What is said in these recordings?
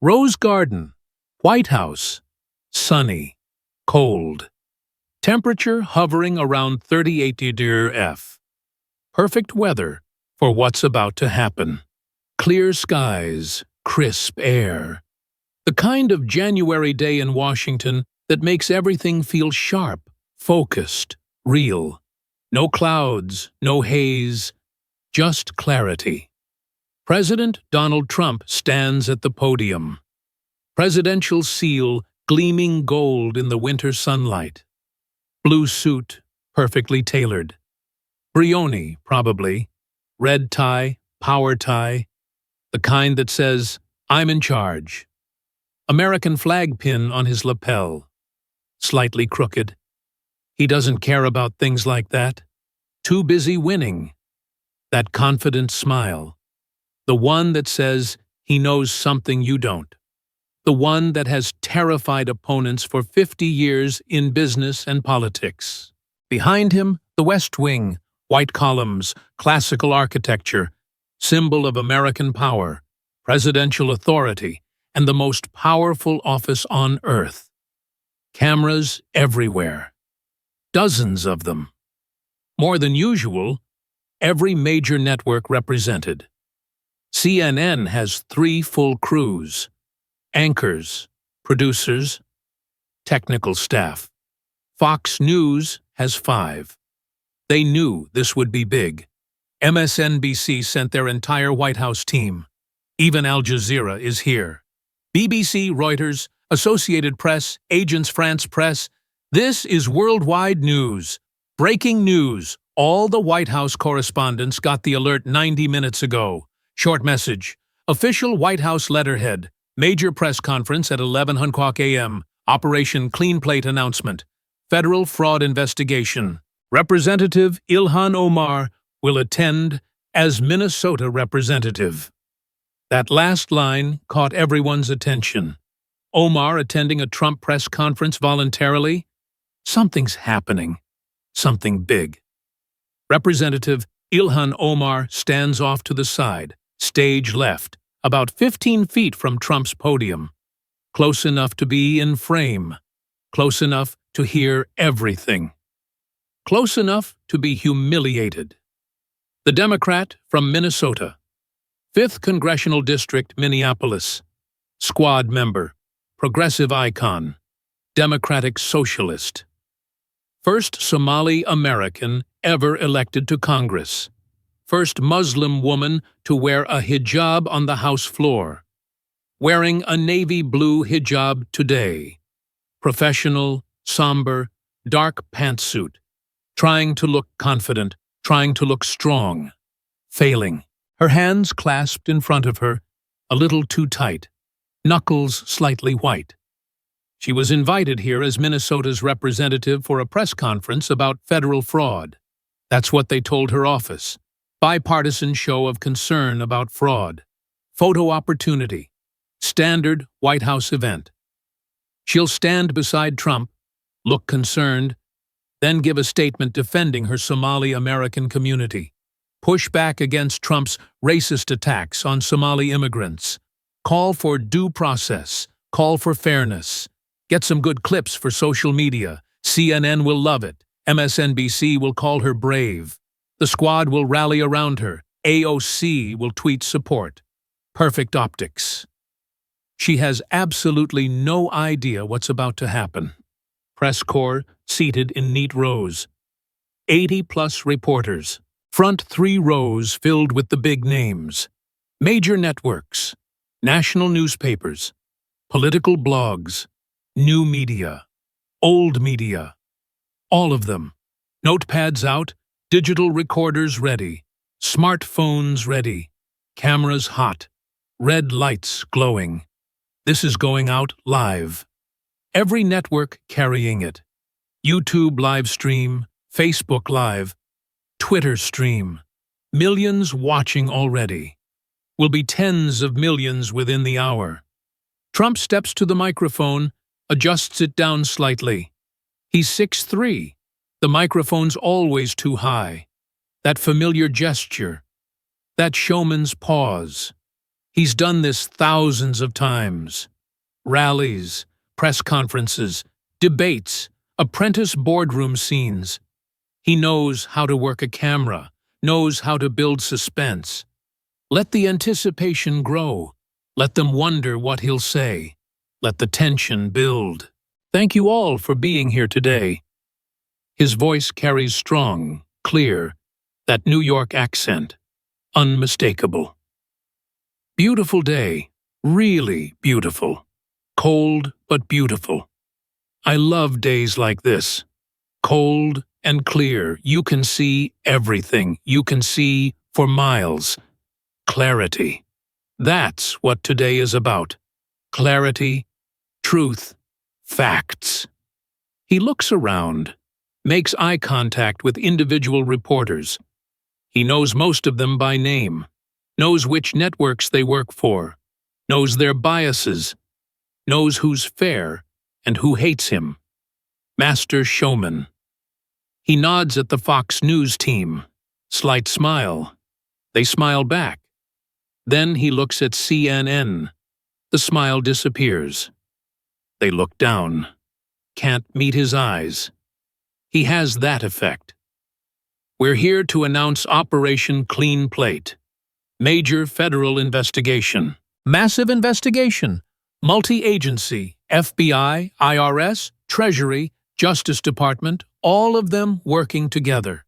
Rose Garden, White House, sunny, cold. Temperature hovering around 38 degrees F. Perfect weather for what's about to happen. Clear skies, crisp air. The kind of January day in Washington that makes everything feel sharp, focused, real. No clouds, no haze, just clarity. President Donald Trump stands at the podium. Presidential seal gleaming gold in the winter sunlight. Blue suit, perfectly tailored. Brioni, probably. Red tie, power tie. The kind that says, "I'm in charge." American flag pin on his lapel. Slightly crooked. He doesn't care about things like that. Too busy winning. That confident smile. The one that says he knows something you don't. The one that has terrified opponents for 50 years in business and politics. Behind him, the West Wing, white columns, classical architecture, symbol of American power, presidential authority, and the most powerful office on earth. Cameras everywhere. Dozens of them. More than usual, every major network represented. CNN has 3 full crews. Anchors, producers, technical staff. Fox News has 5. They knew this would be big. MSNBC sent their entire White House team. Even Al Jazeera is here. BBC, Reuters, Associated Press, Agence France Presse. This is worldwide news. Breaking news. All the White House correspondents got the alert 90 minutes ago. Short message. Official White House letterhead. Major press conference at 11:00 a.m. Operation Clean Plate announcement. Federal fraud investigation. Representative Ilhan Omar will attend as Minnesota representative. That last line caught everyone's attention. Omar attending a Trump press conference voluntarily? Something's happening. Something big. Representative Ilhan Omar stands off to the side, stage left, about 15 feet from Trump's podium. Close enough to be in frame. Close enough to hear everything. Close enough to be humiliated. The Democrat from Minnesota. 5th Congressional District, Minneapolis. Squad member. Progressive icon. Democratic Socialist. First Somali American ever elected to Congress. First Muslim woman to wear a hijab on the House floor. Wearing a navy blue hijab today. Professional, somber, dark pantsuit. Trying to look confident, trying to look strong. Failing. Her hands clasped in front of her, a little too tight. Knuckles slightly white. She was invited here as Minnesota's representative for a press conference about federal fraud. That's what they told her office. Bipartisan show of concern about fraud. Photo opportunity. Standard White House event. She'll stand beside Trump, look concerned, then give a statement defending her Somali American community. Push back against Trump's racist attacks on Somali immigrants. Call for due process. Call for fairness. Get some good clips for social media. CNN will love it. MSNBC will call her brave. The squad will rally around her. AOC will tweet support. Perfect optics. She has absolutely no idea what's about to happen. Press corps seated in neat rows. 80-plus reporters. Front 3 rows filled with the big names. Major networks. National newspapers. Political blogs. New media. Old media. All of them. Notepads out. Digital recorders ready. Smartphones ready. Cameras hot. Red lights glowing. This is going out live. Every network carrying it. YouTube live stream, Facebook live, Twitter stream. Millions watching already. Will be tens of millions within the hour. Trump steps to the microphone, adjusts it down slightly. He's 6'3". The microphone's always too high. That familiar gesture. That showman's pause. He's done this thousands of times. Rallies, press conferences, debates, apprentice boardroom scenes. He knows how to work a camera, knows how to build suspense. Let the anticipation grow. Let them wonder what he'll say. Let the tension build. Thank you all for being here today. His voice carries strong, clear, that New York accent, unmistakable. Beautiful day, really beautiful. Cold but beautiful. I love days like this. Cold and clear, you can see everything. You can see for miles. Clarity. That's what today is about. Clarity, truth, facts. He looks around, makes eye contact with individual reporters. He knows most of them by name, knows which networks they work for, knows their biases, knows who's fair and who hates him. Master showman. He nods at the Fox News team. Slight smile. They smile back. Then he looks at CNN. The smile disappears. They look down. Can't meet his eyes. He has that effect. We're here to announce Operation Clean Plate. Major federal investigation. Massive investigation. Multi-agency, FBI, IRS, Treasury, Justice Department, all of them working together.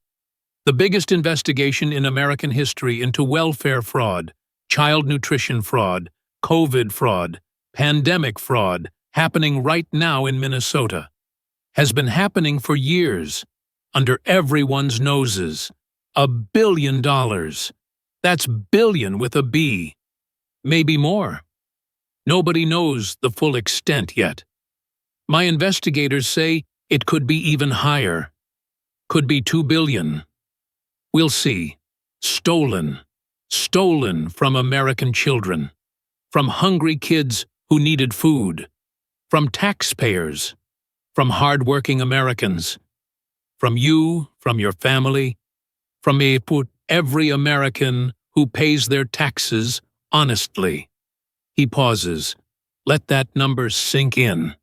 The biggest investigation in American history into welfare fraud, child nutrition fraud, COVID fraud, pandemic fraud, happening right now in Minnesota. Has been happening for years, under everyone's noses. $1 billion. That's billion with a B. Maybe more. Nobody knows the full extent yet. My investigators say it could be even higher. Could be 2 billion. We'll see. Stolen. Stolen from American children. From hungry kids who needed food. From taxpayers. From hard-working Americans. From you, from your family. From every American who pays their taxes honestly. He pauses. Let that number sink in.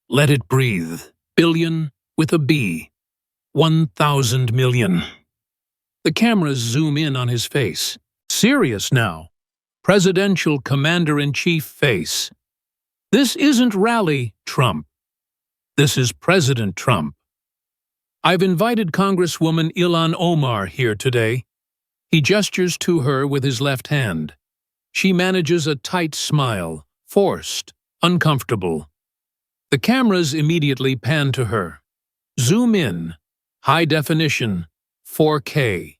Let it breathe. Billion with a B. 1,000 million. The cameras zoom in on his face. Serious now. Presidential commander-in-chief face. This isn't rally Trump. This is President Trump. I've invited Congresswoman Ilhan Omar here today. He gestures to her with his left hand. She manages a tight smile, forced, uncomfortable. The cameras immediately pan to her. Zoom in, high definition, 4K.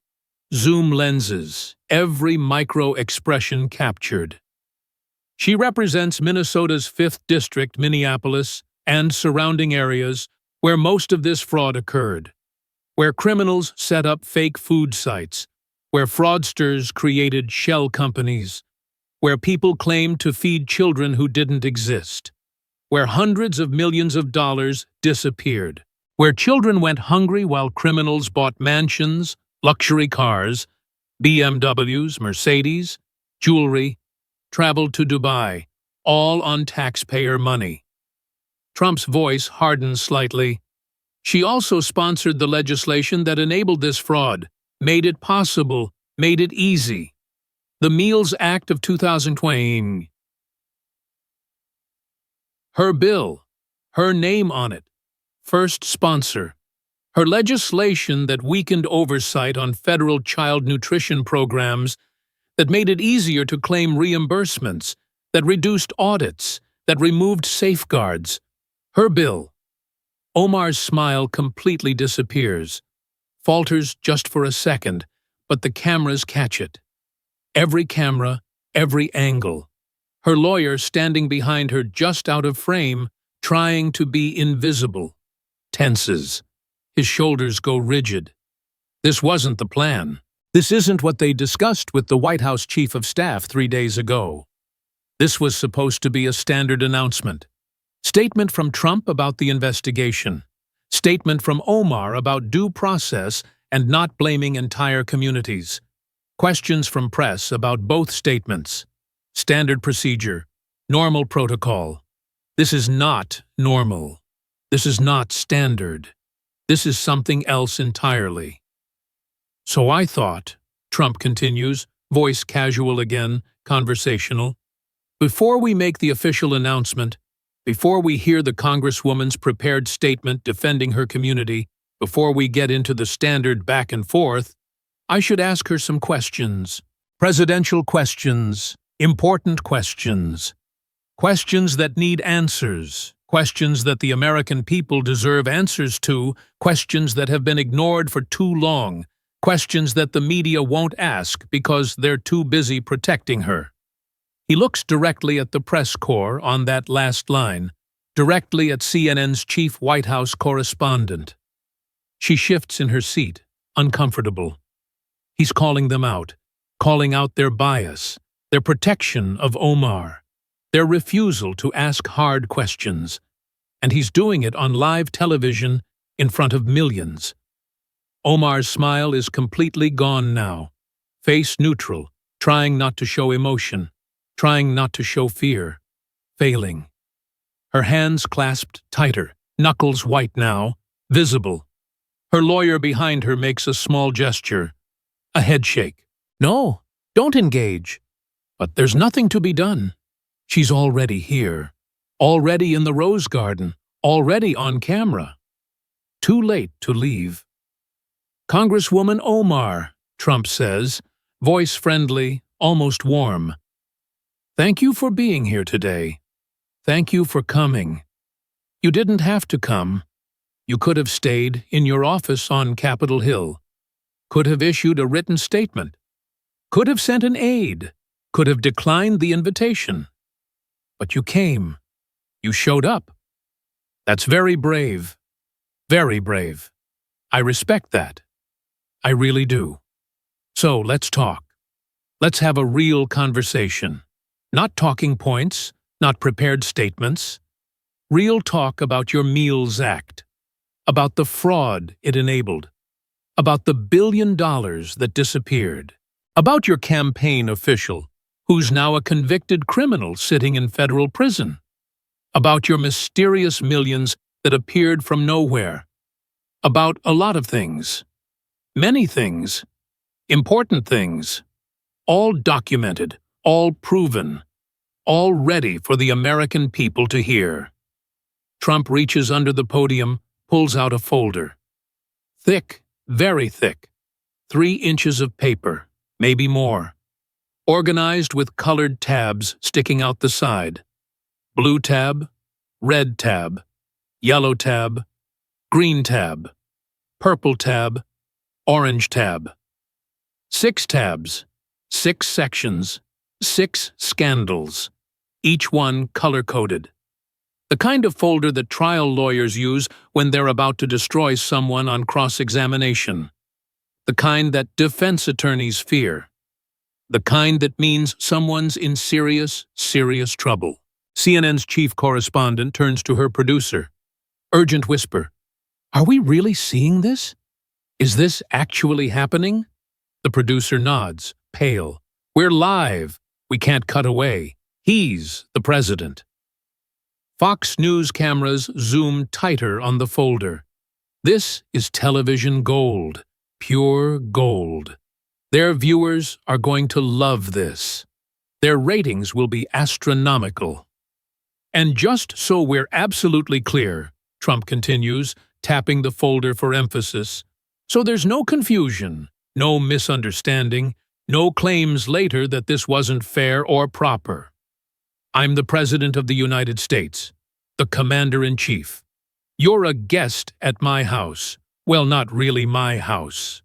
Zoom lenses, every micro-expression captured. She represents Minnesota's 5th District, Minneapolis, and surrounding areas where most of this fraud occurred, where criminals set up fake food sites, where fraudsters created shell companies, where people claimed to feed children who didn't exist, where hundreds of millions of dollars disappeared, where children went hungry while criminals bought mansions, luxury cars, BMWs, Mercedes, jewelry, traveled to Dubai, all on taxpayer money. Trump's voice hardens slightly. She also sponsored the legislation that enabled this fraud, made it possible, made it easy. The Meals Act of 2020. Her bill, her name on it, first sponsor. Her legislation that weakened oversight on federal child nutrition programs, that made it easier to claim reimbursements, that reduced audits, that removed safeguards. Her bill. Omar's smile completely disappears, falters just for a second, but the cameras catch it. Every camera, every angle. Her lawyer standing behind her just out of frame, trying to be invisible. Tenses. His shoulders go rigid. This wasn't the plan. This isn't what they discussed with the White House Chief of Staff 3 days ago. This was supposed to be a standard announcement. Statement from Trump about the investigation. Statement from Omar about due process and not blaming entire communities. Questions from press about both statements. Standard procedure. Normal protocol. This is not normal. This is not standard. This is something else entirely. So I thought, Trump continues, voice casual again, conversational. Before we make the official announcement, before we hear the Congresswoman's prepared statement defending her community, before we get into the standard back and forth, I should ask her some questions. Presidential questions, important questions. Questions that need answers. Questions that the American people deserve answers to. Questions that have been ignored for too long. Questions that the media won't ask because they're too busy protecting her. He looks directly at the press corps on that last line, directly at CNN's chief White House correspondent. She shifts in her seat, uncomfortable. He's calling them out, calling out their bias, their protection of Omar, their refusal to ask hard questions. And he's doing it on live television in front of millions. Omar's smile is completely gone now, face neutral, trying not to show emotion, trying not to show fear, failing. Her hands clasped tighter, knuckles white now, visible. Her lawyer behind her makes a small gesture, a headshake. No, don't engage. But there's nothing to be done. She's already here, already in the Rose Garden, already on camera. Too late to leave. Congresswoman Omar, Trump says, voice friendly, almost warm. Thank you for being here today. Thank you for coming. You didn't have to come. You could have stayed in your office on Capitol Hill, could have issued a written statement, could have sent an aide, could have declined the invitation. But you came. You showed up. That's very brave. Very brave. I respect that. I really do. So let's talk. Let's have a real conversation. Not talking points, not prepared statements. Real talk about your Meals Act, about the fraud it enabled, about the $1 billion that disappeared, about your campaign official, who's now a convicted criminal sitting in federal prison, about your mysterious millions that appeared from nowhere, about a lot of things, many things, important things, all documented, all proven, all ready for the American people to hear. Trump reaches under the podium, pulls out a folder. Thick, very thick, 3 inches of paper, maybe more, organized with colored tabs sticking out the side. Blue tab, red tab, yellow tab, green tab, purple tab, orange tab. 6 tabs, 6 sections, 6 scandals, each one color-coded. The kind of folder that trial lawyers use when they're about to destroy someone on cross-examination. The kind that defense attorneys fear. The kind that means someone's in serious, serious trouble. CNN's chief correspondent turns to her producer. Urgent whisper. Are we really seeing this? Is this actually happening? The producer nods, pale. We're live. We can't cut away. He's the president. Fox News cameras zoom tighter on the folder. This is television gold, pure gold. Their viewers are going to love this. Their ratings will be astronomical. And just so we're absolutely clear, Trump continues, tapping the folder for emphasis, so there's no confusion, no misunderstanding, no claims later that this wasn't fair or proper. I'm the President of the United States, the Commander-in-Chief. You're a guest at my house. Well, not really my house.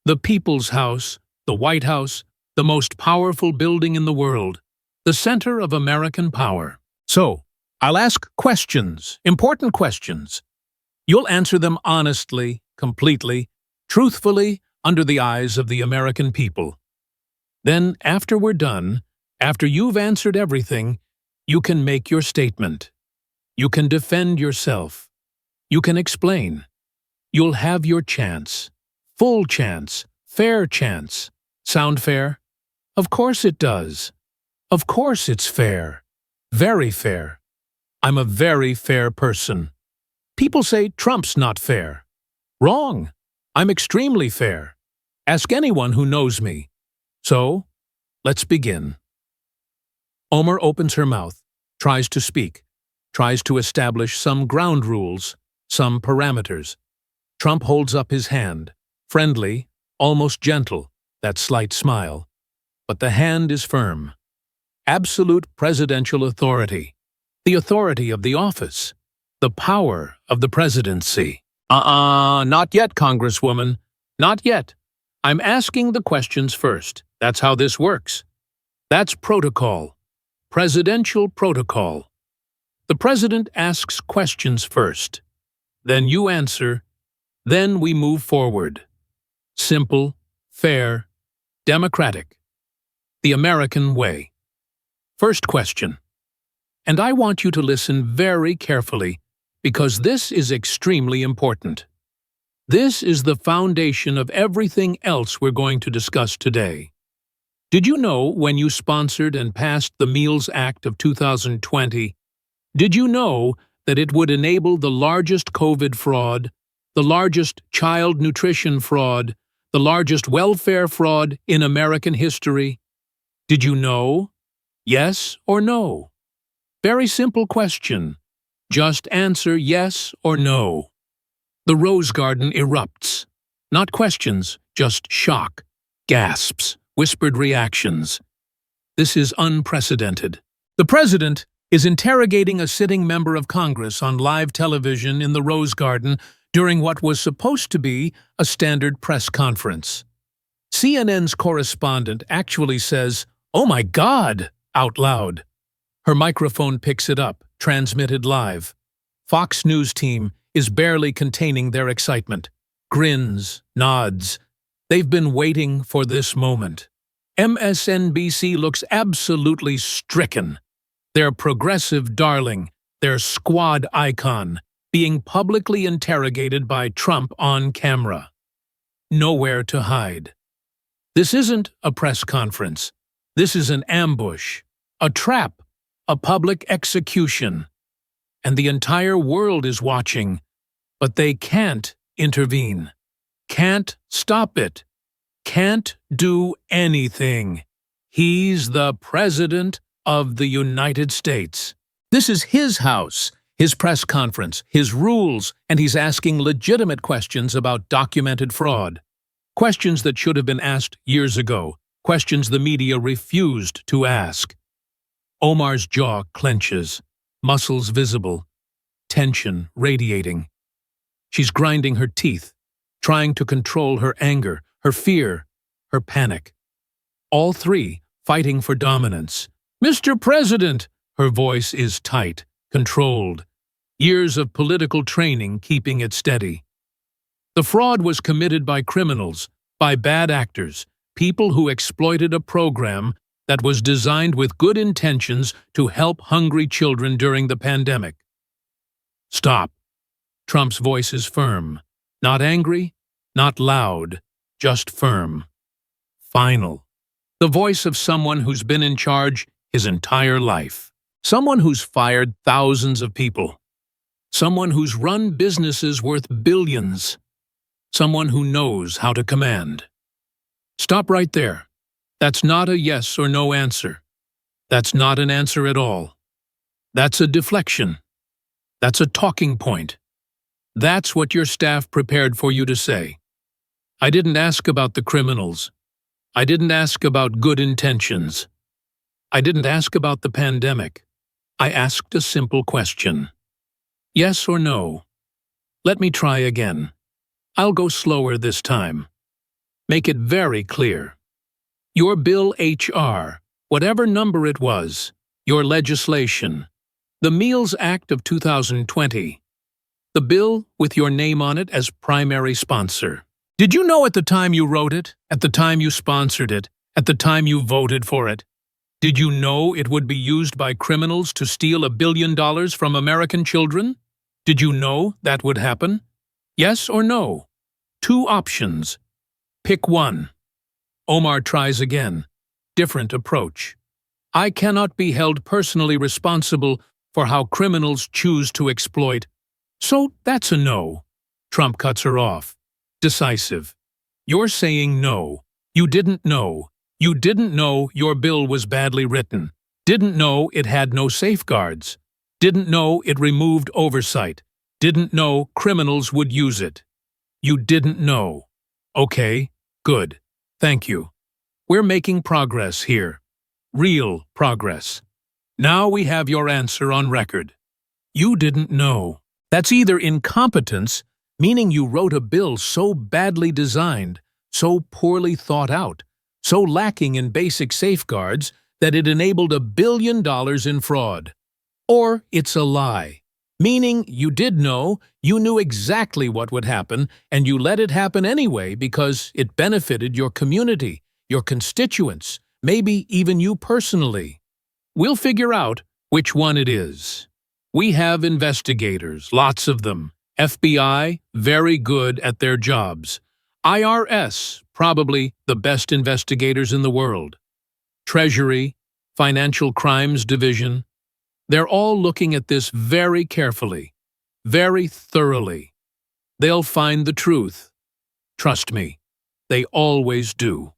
The People's House, the White House, the most powerful building in the world, the center of American power. So, I'll ask questions, important questions. You'll answer them honestly, completely, truthfully, under the eyes of the American people. Then, after we're done, after you've answered everything, you can make your statement. You can defend yourself. You can explain. You'll have your chance. Full chance. Fair chance. Sound fair? Of course it does. Of course it's fair. Very fair. I'm a very fair person. People say Trump's not fair. Wrong. I'm extremely fair. Ask anyone who knows me. So, let's begin. Omar opens her mouth, tries to speak, tries to establish some ground rules, some parameters. Trump holds up his hand, friendly, almost gentle, that slight smile. But the hand is firm. Absolute presidential authority. The authority of the office. The power of the presidency. Not yet, Congresswoman. Not yet. I'm asking the questions first. That's how this works. That's protocol. Presidential protocol. The president asks questions first. Then you answer. Then we move forward. Simple, fair, democratic. The American way. First question. And I want you to listen very carefully, because this is extremely important. This is the foundation of everything else we're going to discuss today. Did you know when you sponsored and passed the Meals Act of 2020, did you know that it would enable the largest COVID fraud, the largest child nutrition fraud, the largest welfare fraud in American history? Did you know? Yes or no? Very simple question. Just answer yes or no. The Rose Garden erupts. Not questions, just shock, gasps, whispered reactions. This is unprecedented. The president is interrogating a sitting member of Congress on live television in the Rose Garden during what was supposed to be a standard press conference. CNN's correspondent actually says, "Oh my God," out loud. Her microphone picks it up, transmitted live. Fox News team is barely containing their excitement. Grins, nods. They've been waiting for this moment. MSNBC looks absolutely stricken. Their progressive darling, their squad icon, being publicly interrogated by Trump on camera. Nowhere to hide. This isn't a press conference. This is an ambush, a trap, a public execution. And the entire world is watching, but they can't intervene. Can't stop it. Can't do anything. He's the President of the United States. This is his house, his press conference, his rules, and he's asking legitimate questions about documented fraud. Questions that should have been asked years ago. Questions the media refused to ask. Omar's jaw clenches, muscles visible, tension radiating. She's grinding her teeth, trying to control her anger, her fear, her panic. All three fighting for dominance. "Mr. President!" Her voice is tight, controlled. Years of political training keeping it steady. The fraud was committed by criminals, by bad actors, people who exploited a program that was designed with good intentions to help hungry children during the pandemic. Stop. Trump's voice is firm. Not angry, not loud, just firm. Final. The voice of someone who's been in charge his entire life. Someone who's fired thousands of people. Someone who's run businesses worth billions. Someone who knows how to command. Stop right there. That's not a yes or no answer. That's not an answer at all. That's a deflection. That's a talking point. That's what your staff prepared for you to say. I didn't ask about the criminals. I didn't ask about good intentions. I didn't ask about the pandemic. I asked a simple question. Yes or no? Let me try again. I'll go slower this time. Make it very clear. Your bill HR, whatever number it was, your legislation, the Meals Act of 2020, the bill with your name on it as primary sponsor. Did you know at the time you wrote it, at the time you sponsored it, at the time you voted for it? Did you know it would be used by criminals to steal $1 billion from American children? Did you know that would happen? Yes or no? 2 options. Pick one. Omar tries again. Different approach. I cannot be held personally responsible for how criminals choose to exploit. So that's a no. Trump cuts her off. Decisive. You're saying no. You didn't know. You didn't know your bill was badly written. Didn't know it had no safeguards. Didn't know it removed oversight. Didn't know criminals would use it. You didn't know. Okay, good. Thank you. We're making progress here. Real progress. Now we have your answer on record. You didn't know. That's either incompetence, meaning you wrote a bill so badly designed, so poorly thought out, so lacking in basic safeguards that it enabled $1 billion in fraud. Or it's a lie, meaning you did know, you knew exactly what would happen, and you let it happen anyway because it benefited your community, your constituents, maybe even you personally. We'll figure out which one it is. We have investigators, lots of them. FBI, very good at their jobs. IRS, probably the best investigators in the world. Treasury, Financial Crimes Division. They're all looking at this very carefully, very thoroughly. They'll find the truth. Trust me, they always do.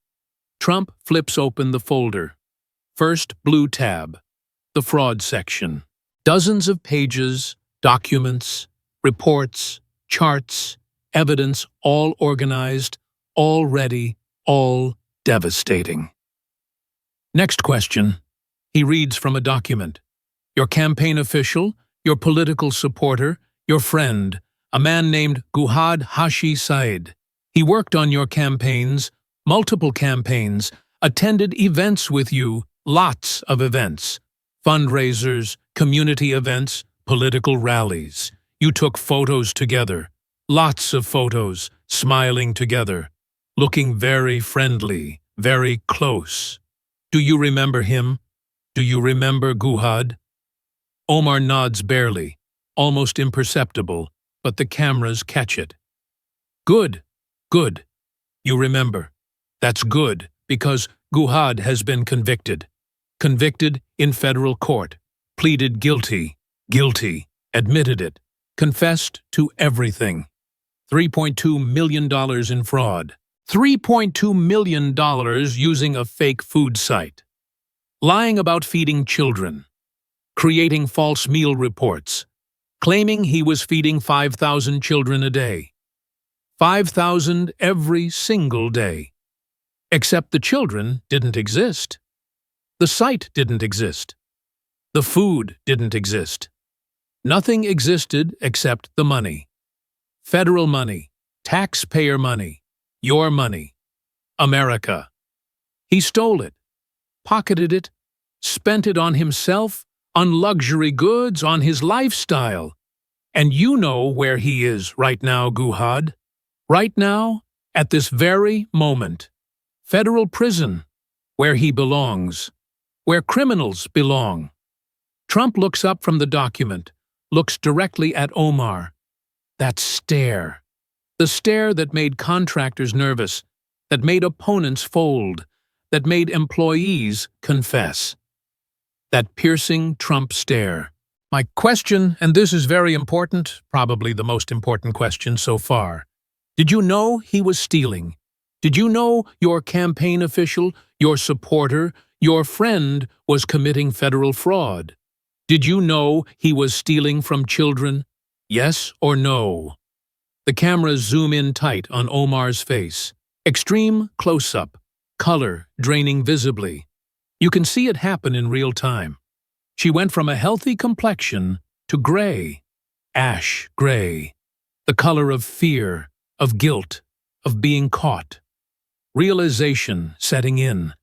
Trump flips open the folder. First blue tab, the fraud section. Dozens of pages, documents, reports, charts, evidence, all organized, all ready, all devastating. Next question. He reads from a document. Your campaign official, your political supporter, your friend, a man named Guhad Hashi Said. He worked on your campaigns, multiple campaigns, attended events with you, lots of events, fundraisers, community events, political rallies. You took photos together, lots of photos, smiling together, looking very friendly, very close. Do you remember him? Do you remember Guhad? Omar nods barely, almost imperceptible, but the cameras catch it. Good, good. You remember. That's good, because Guhad has been convicted. Convicted in federal court. Pleaded guilty, admitted it, confessed to everything. $3.2 million in fraud. $3.2 million using a fake food site. Lying about feeding children. Creating false meal reports. Claiming he was feeding 5,000 children a day. 5,000 every single day. Except the children didn't exist. The site didn't exist. The food didn't exist. Nothing existed except the money. Federal money, taxpayer money, your money, America. He stole it, pocketed it, spent it on himself, on luxury goods, on his lifestyle. And you know where he is right now, Guhad. Right now, at this very moment. Federal prison, where he belongs, where criminals belong. Trump looks up from the document, looks directly at Omar. That stare. The stare that made contractors nervous, that made opponents fold, that made employees confess. That piercing Trump stare. My question, and this is very important, probably the most important question so far. Did you know he was stealing? Did you know your campaign official, your supporter, your friend was committing federal fraud? Did you know he was stealing from children? Yes or no? The cameras zoom in tight on Omar's face. Extreme close-up, color draining visibly. You can see it happen in real time. She went from a healthy complexion to gray, ash gray, the color of fear, of guilt, of being caught. Realization setting in,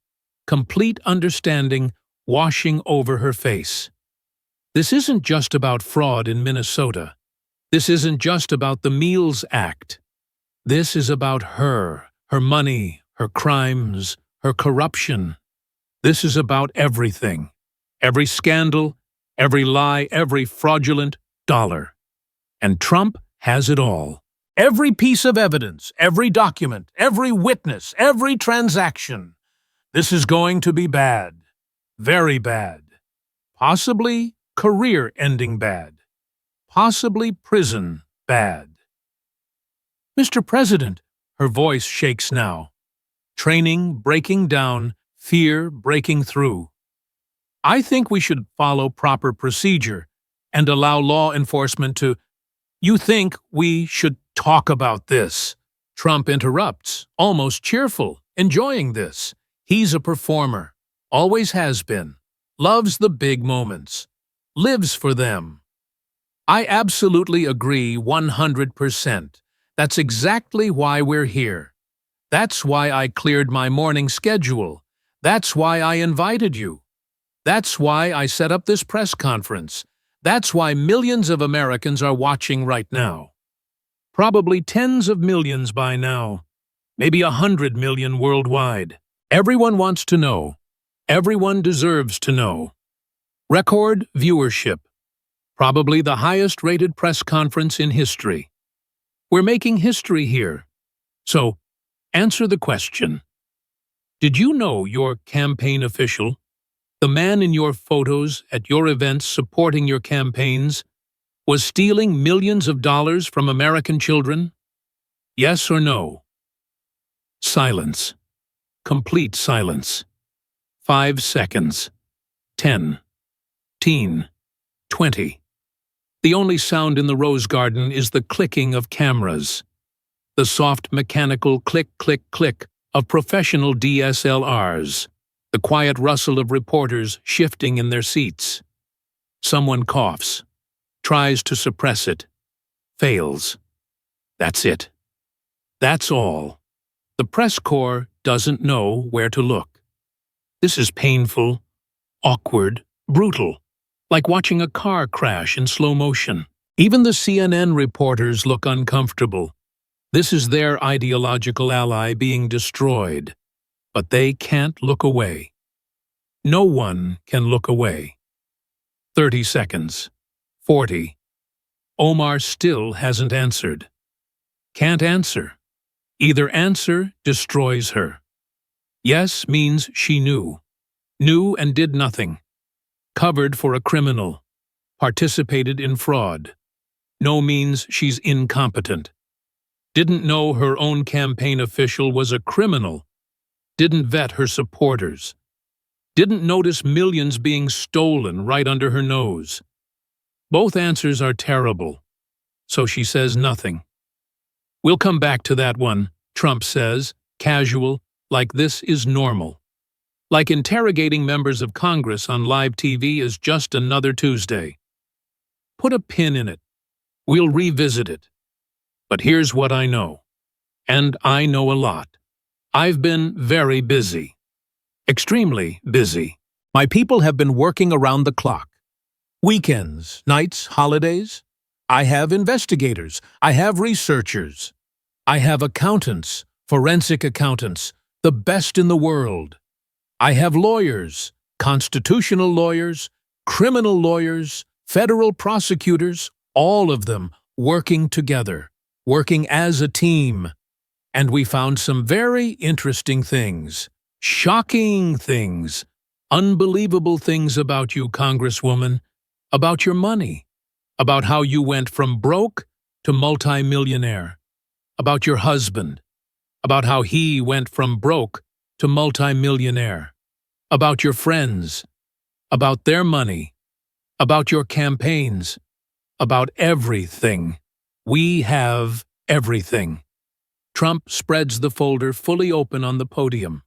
complete understanding washing over her face. This isn't just about fraud in Minnesota. This isn't just about the Meals Act. This is about her money, her crimes, her corruption. This is about everything. Every scandal, every lie, every fraudulent dollar. And Trump has it all. Every piece of evidence, every document, every witness, every transaction. This is going to be bad. very bad. Possibly career-ending bad. Possibly prison bad. Mr. President, her voice shakes now. Training breaking down, fear breaking through. I think we should follow proper procedure and allow law enforcement to— You think we should talk about this? Trump interrupts, almost cheerful, enjoying this. He's a performer, always has been, loves the big moments, lives for them. I absolutely agree 100%. That's exactly why we're here. That's why I cleared my morning schedule. That's why I invited you. That's why I set up this press conference. That's why millions of Americans are watching right now. Probably tens of millions by now. Maybe 100 million worldwide. Everyone wants to know. Everyone deserves to know. Record viewership. Probably the highest-rated press conference in history. We're making history here. So, answer the question. Did you know your campaign official, the man in your photos at your events supporting your campaigns, was stealing millions of dollars from American children? Yes or no? Silence. Complete silence. 5 seconds. 10. 20. The only sound in the rose garden is the clicking of cameras. The soft mechanical click, click, click of professional DSLRs. The quiet rustle of reporters shifting in their seats. Someone coughs, tries to suppress it, fails. That's it. That's all. The press corps doesn't know where to look. This is painful, awkward, brutal, like watching a car crash in slow motion. Even the CNN reporters look uncomfortable. This is their ideological ally being destroyed. But they can't look away. No one can look away. 30 seconds. 40. Omar still hasn't answered. Can't answer. Either answer destroys her. Yes means she knew. Knew and did nothing. Covered for a criminal. Participated in fraud. No means she's incompetent. Didn't know her own campaign official was a criminal. Didn't vet her supporters. Didn't notice millions being stolen right under her nose. Both answers are terrible, so she says nothing. We'll come back to that one, Trump says, casual, like this is normal. Like interrogating members of Congress on live TV is just another Tuesday. Put a pin in it. We'll revisit it. But here's what I know. And I know a lot. I've been very busy. Extremely busy. My people have been working around the clock. Weekends, nights, holidays. I have investigators. I have researchers. I have accountants, forensic accountants, the best in the world. I have lawyers, constitutional lawyers, criminal lawyers, federal prosecutors, all of them working together, working as a team. And we found some very interesting things, shocking things, unbelievable things about you, Congresswoman, about your money, about how you went from broke to multimillionaire, about your husband, about how he went from broke to multimillionaire, about your friends, about their money, about your campaigns, about everything. We have everything. Trump spreads the folder fully open on the podium.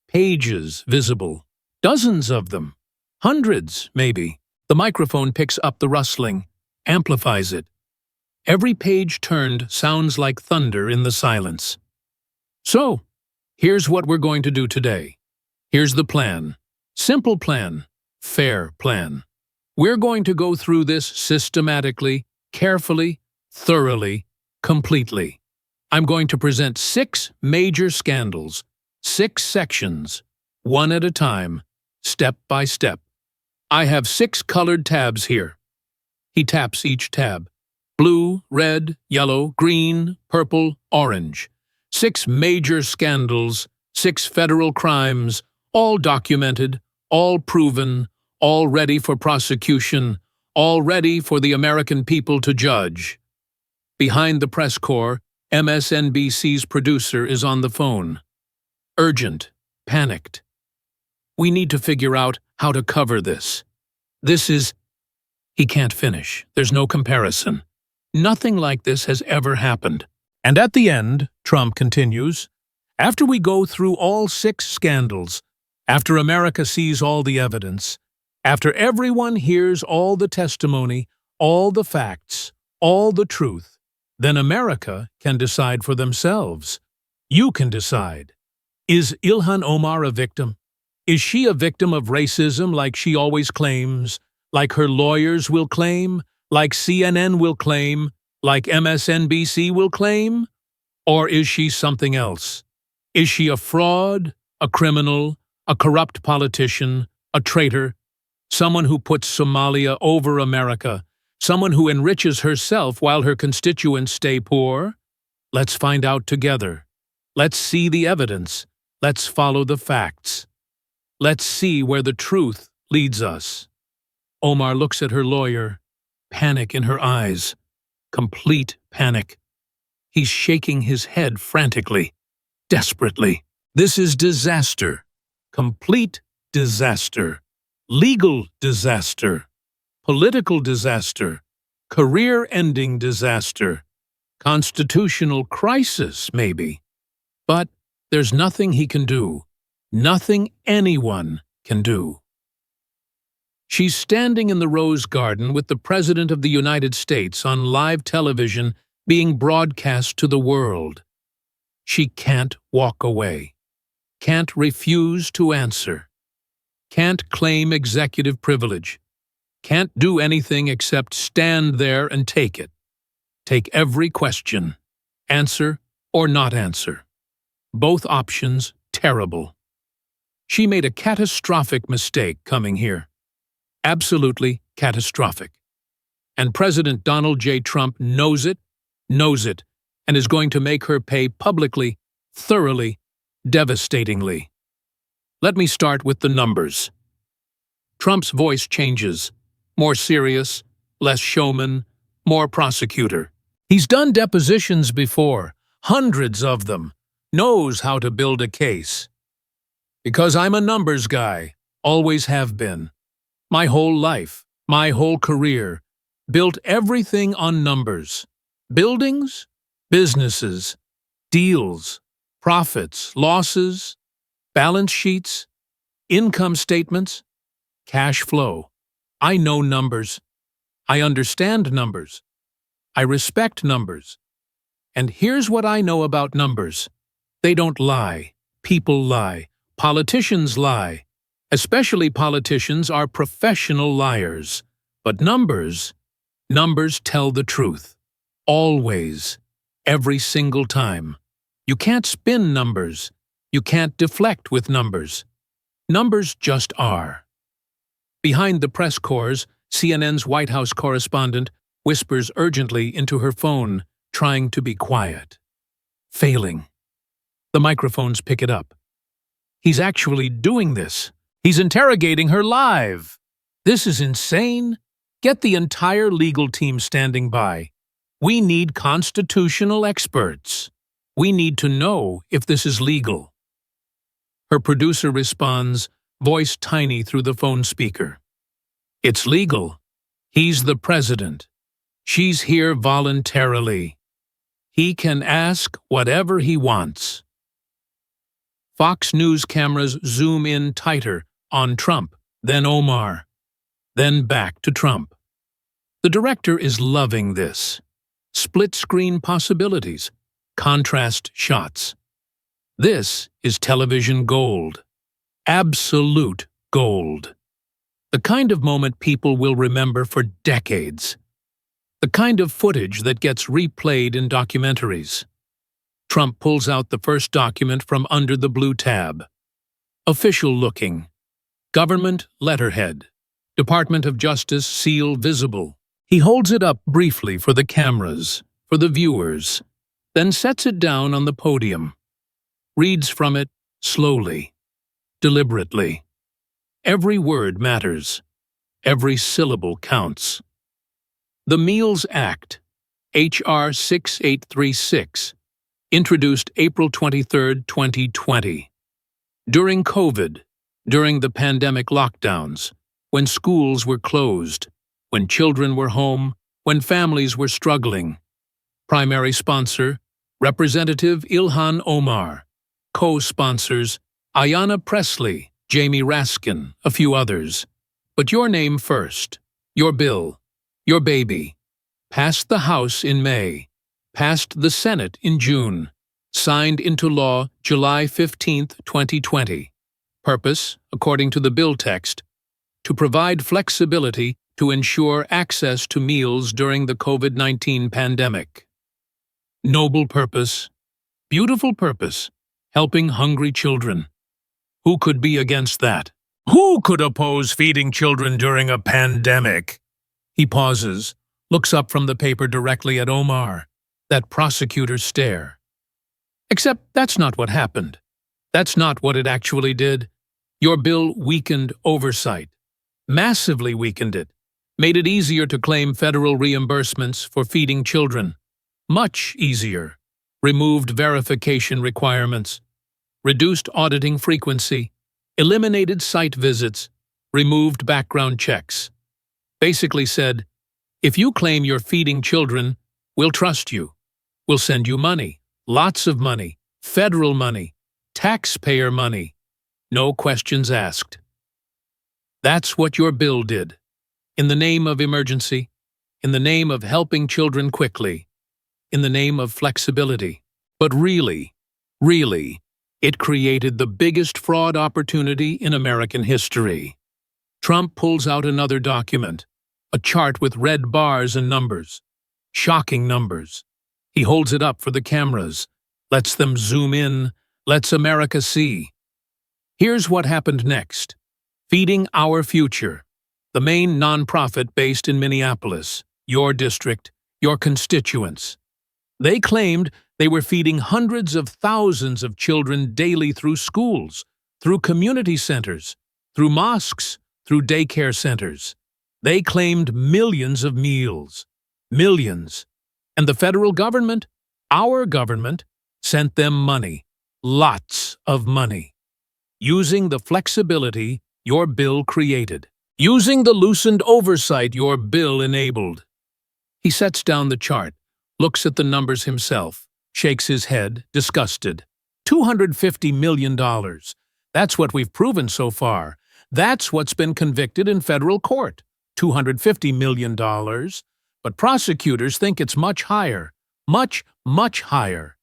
Pages visible. Dozens of them. Hundreds, maybe. The microphone picks up the rustling, amplifies it. Every page turned sounds like thunder in the silence. So, here's what we're going to do today. Here's the plan. Simple plan. Fair plan. We're going to go through this systematically, carefully, thoroughly, completely. I'm going to present 6 major scandals, 6 sections, one at a time, step by step. I have 6 colored tabs here. He taps each tab. Blue, red, yellow, green, purple, orange. 6 major scandals, 6 federal crimes, all documented, all proven, all ready for prosecution, all ready for the American people to judge. Behind the press corps, MSNBC's producer is on the phone. Urgent, panicked. We need to figure out how to cover this. This is... He can't finish. There's no comparison. Nothing like this has ever happened. And at the end, Trump continues, after we go through all 6 scandals, after America sees all the evidence, after everyone hears all the testimony, all the facts, all the truth, then America can decide for themselves. You can decide. Is Ilhan Omar a victim? Is she a victim of racism like she always claims, like her lawyers will claim, like CNN will claim, like MSNBC will claim? Or is she something else? Is she a fraud, a criminal, a corrupt politician, a traitor, someone who puts Somalia over America, someone who enriches herself while her constituents stay poor? Let's find out together. Let's see the evidence. Let's follow the facts. Let's see where the truth leads us. Omar looks at her lawyer, panic in her eyes, complete panic. He's shaking his head frantically, desperately. This is disaster, complete disaster, legal disaster, political disaster, career-ending disaster, constitutional crisis, maybe. But there's nothing he can do, nothing anyone can do. She's standing in the Rose Garden with the President of the United States on live television being broadcast to the world. She can't walk away, can't refuse to answer, can't claim executive privilege, can't do anything except stand there and take it. Take every question, answer or not answer. Both options terrible. She made a catastrophic mistake coming here. Absolutely catastrophic. And President Donald J. Trump knows it, and is going to make her pay publicly, thoroughly, devastatingly. Let me start with the numbers. Trump's voice changes. More serious, less showman, more prosecutor. He's done depositions before, hundreds of them, knows how to build a case. Because I'm a numbers guy, always have been. My whole life, my whole career, built everything on numbers. Buildings, businesses, deals, profits, losses, balance sheets, income statements, cash flow. I know numbers. I understand numbers. I respect numbers. And here's what I know about numbers. They don't lie. People lie. Politicians lie. Especially politicians are professional liars. But numbers tell the truth. Always. Every single time. You can't spin numbers. You can't deflect with numbers. Numbers just are. Behind the press corps, CNN's White House correspondent whispers urgently into her phone, trying to be quiet. Failing. The microphones pick it up. He's actually doing this. He's interrogating her live. This is insane. Get the entire legal team standing by. We need constitutional experts. We need to know if this is legal. Her producer responds, voice tiny through the phone speaker. It's legal. He's the president. She's here voluntarily. He can ask whatever he wants. Fox News cameras zoom in tighter on Trump, then Omar, then back to Trump. The director is loving this. Split-screen possibilities, contrast shots. This is television gold. Absolute gold. The kind of moment people will remember for decades. The kind of footage that gets replayed in documentaries. Trump pulls out the first document from under the blue tab. Official looking. Government letterhead. Department of Justice seal visible. He holds it up briefly for the cameras, for the viewers, then sets it down on the podium. Reads from it slowly, deliberately. Every word matters. Every syllable counts. The Meals Act, H.R. 6836, introduced April 23, 2020. During COVID, during the pandemic lockdowns, when schools were closed, when children were home, when families were struggling. Primary sponsor, Representative Ilhan Omar. Co-sponsors, Ayanna Pressley, Jamie Raskin, a few others. But your name first. Your bill. Your baby. Passed the House in May. Passed the Senate in June. Signed into law July 15, 2020. Purpose, according to the bill text, to provide flexibility to ensure access to meals during the COVID-19 pandemic. Noble purpose. Beautiful purpose. Helping hungry children. Who could be against that? Who could oppose feeding children during a pandemic? He pauses, looks up from the paper directly at Omar. That prosecutor's stare. Except that's not what happened. That's not what it actually did. Your bill weakened oversight. Massively weakened it. Made it easier to claim federal reimbursements for feeding children. Much easier. Removed verification requirements. Reduced auditing frequency. Eliminated site visits. Removed background checks. Basically said, if you claim you're feeding children, we'll trust you. We'll send you money. Lots of money. Federal money. Taxpayer money. No questions asked. That's what your bill did. In the name of emergency. In the name of helping children quickly. In the name of flexibility. But really, it created the biggest fraud opportunity in American history. Trump pulls out another document, a chart with red bars and numbers. Shocking numbers. He holds it up for the cameras, lets them zoom in, lets America see. Here's what happened next. Feeding Our Future, the main nonprofit based in Minneapolis, your district, your constituents. They claimed they were feeding hundreds of thousands of children daily through schools, through community centers, through mosques, through daycare centers. They claimed millions of meals. Millions. And the federal government, our government, sent them money. Lots of money. Using the flexibility your bill created. Using the loosened oversight your bill enabled. He sets down the chart, looks at the numbers himself, shakes his head, disgusted. $250 million. That's what we've proven so far. That's what's been convicted in federal court. $250 million. But prosecutors think it's much higher. Much higher.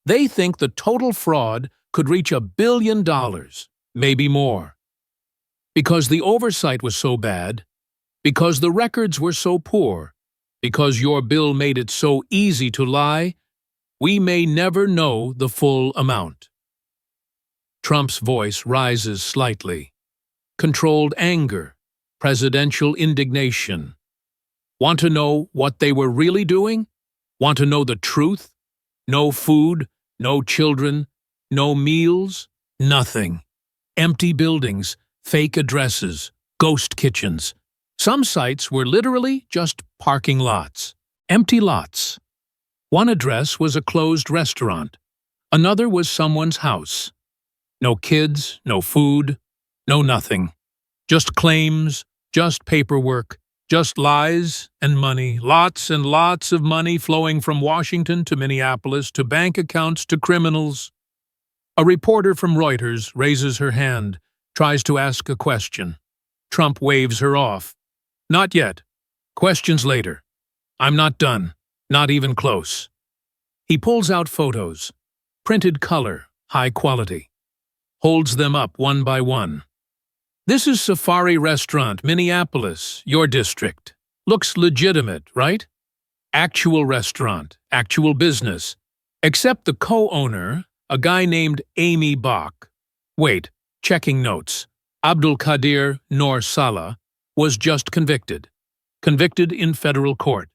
They think the total fraud could reach $1 billion, maybe more. Because the oversight was so bad, because the records were so poor, because your bill made it so easy to lie, we may never know the full amount. Trump's voice rises slightly. Controlled anger, presidential indignation. Want to know what they were really doing? Want to know the truth? No food, no children, no meals, nothing. Empty buildings, fake addresses, ghost kitchens. Some sites were literally just parking lots, empty lots. One address was a closed restaurant. Another was someone's house. No kids, no food, no nothing. Just claims, just paperwork, just lies and money, lots and lots of money flowing from Washington to Minneapolis to bank accounts to criminals. A reporter from Reuters raises her hand, tries to ask a question. Trump waves her off. Not yet. Questions later. I'm not done. Not even close. He pulls out photos. Printed color, high quality. Holds them up one by one. This is Safari Restaurant, Minneapolis, your district. Looks legitimate, right? Actual restaurant, actual business. Except the co-owner, a guy named Amy Bach. Wait, checking notes. Abdul Qadir Noor Salah was just convicted. Convicted in federal court.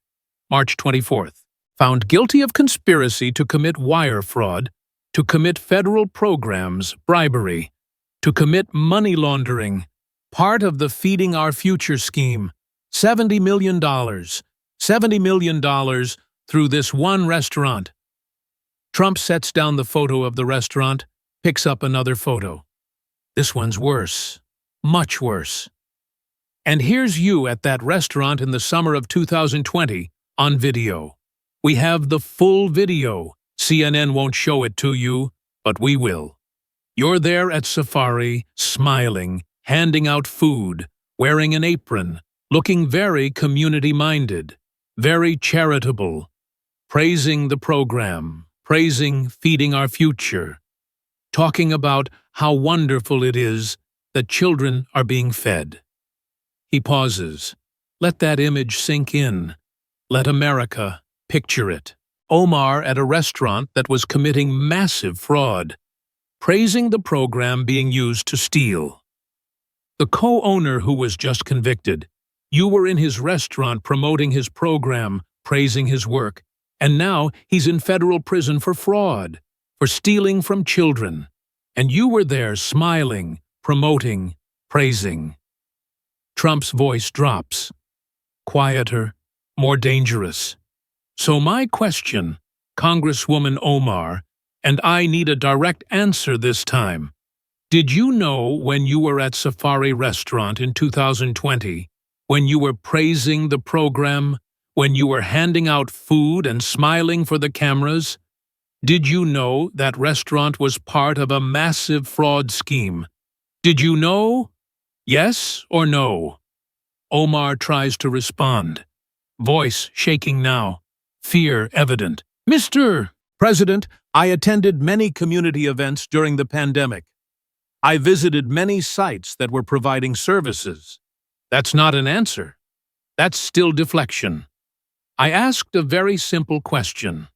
March 24th. Found guilty of conspiracy to commit wire fraud, to commit federal programs, bribery, to commit money laundering, Part of the Feeding Our Future scheme. $70 million. $70 million through this one restaurant. Trump sets down the photo of the restaurant, picks up another photo. This one's worse. Much worse. And here's you at that restaurant in the summer of 2020 on video. We have the full video. CNN won't show it to you, but we will. You're there at Safari, smiling, handing out food, wearing an apron, looking very community-minded, very charitable, praising the program, praising Feeding Our Future, talking about how wonderful it is that children are being fed. He pauses. Let that image sink in. Let America picture it. Omar at a restaurant that was committing massive fraud, praising the program being used to steal. The co-owner who was just convicted. You were in his restaurant promoting his program, praising his work, and now he's in federal prison for fraud, for stealing from children. And you were there smiling, promoting, praising. Trump's voice drops. Quieter, more dangerous. So my question, Congresswoman Omar, and I need a direct answer this time. Did you know when you were at Safari Restaurant in 2020, when you were praising the program, when you were handing out food and smiling for the cameras? Did you know that restaurant was part of a massive fraud scheme? Did you know? Yes or no? Omar tries to respond. Voice shaking now. Fear evident. Mr. President, I attended many community events during the pandemic. I visited many sites that were providing services. That's not an answer. That's still deflection. I asked a very simple question.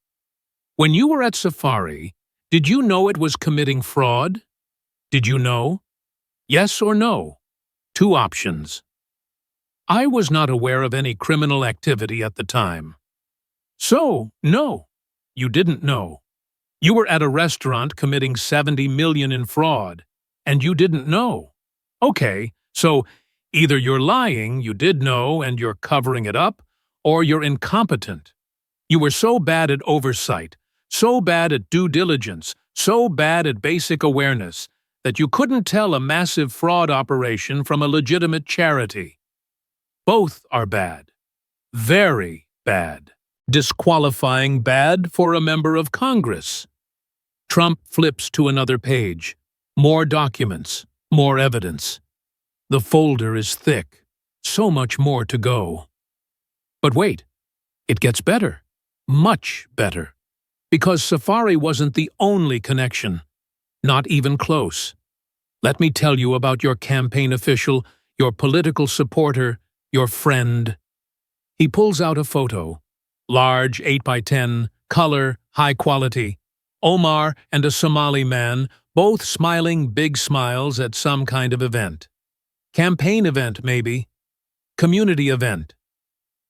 When you were at Safari, did you know it was committing fraud? Did you know? Yes or no? Two options. I was not aware of any criminal activity at the time. So, no, you didn't know. You were at a restaurant committing $70 million in fraud, and you didn't know. Okay, so either you're lying, you did know, and you're covering it up, or you're incompetent. You were so bad at oversight, so bad at due diligence, so bad at basic awareness, that you couldn't tell a massive fraud operation from a legitimate charity. Both are bad. Very bad. Disqualifying bad for a member of Congress. Trump flips to another page. More documents, more evidence. The folder is thick. So much more to go. But wait, it gets better. Much better. Because Safari wasn't the only connection. Not even close. Let me tell you about your campaign official, your political supporter, your friend. He pulls out a photo. Large, 8x10, color, high quality. Omar and a Somali man, both smiling big smiles at some kind of event. Campaign event, maybe. Community event.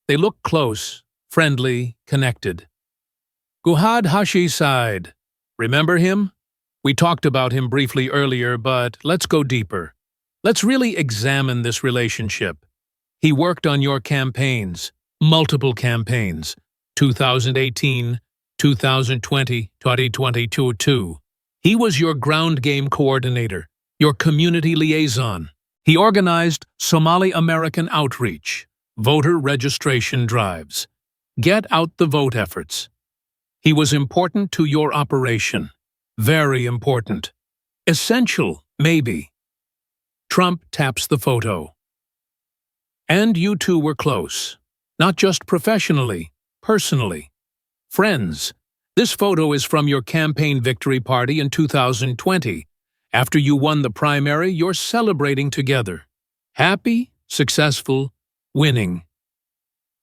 They look close, friendly, connected. Guhad Hashi Said. Remember him? We talked about him briefly earlier, but let's go deeper. Let's really examine this relationship. He worked on your campaigns, multiple campaigns, 2018, 2020, 2022 too. He was your ground game coordinator, your community liaison. He organized Somali American outreach, voter registration drives, get out the vote efforts. He was important to your operation. Very important. Essential, maybe. Trump taps the photo. And you two were close. Not just professionally, personally. Friends. This photo is from your campaign victory party in 2020. After you won the primary, you're celebrating together. Happy, successful, winning.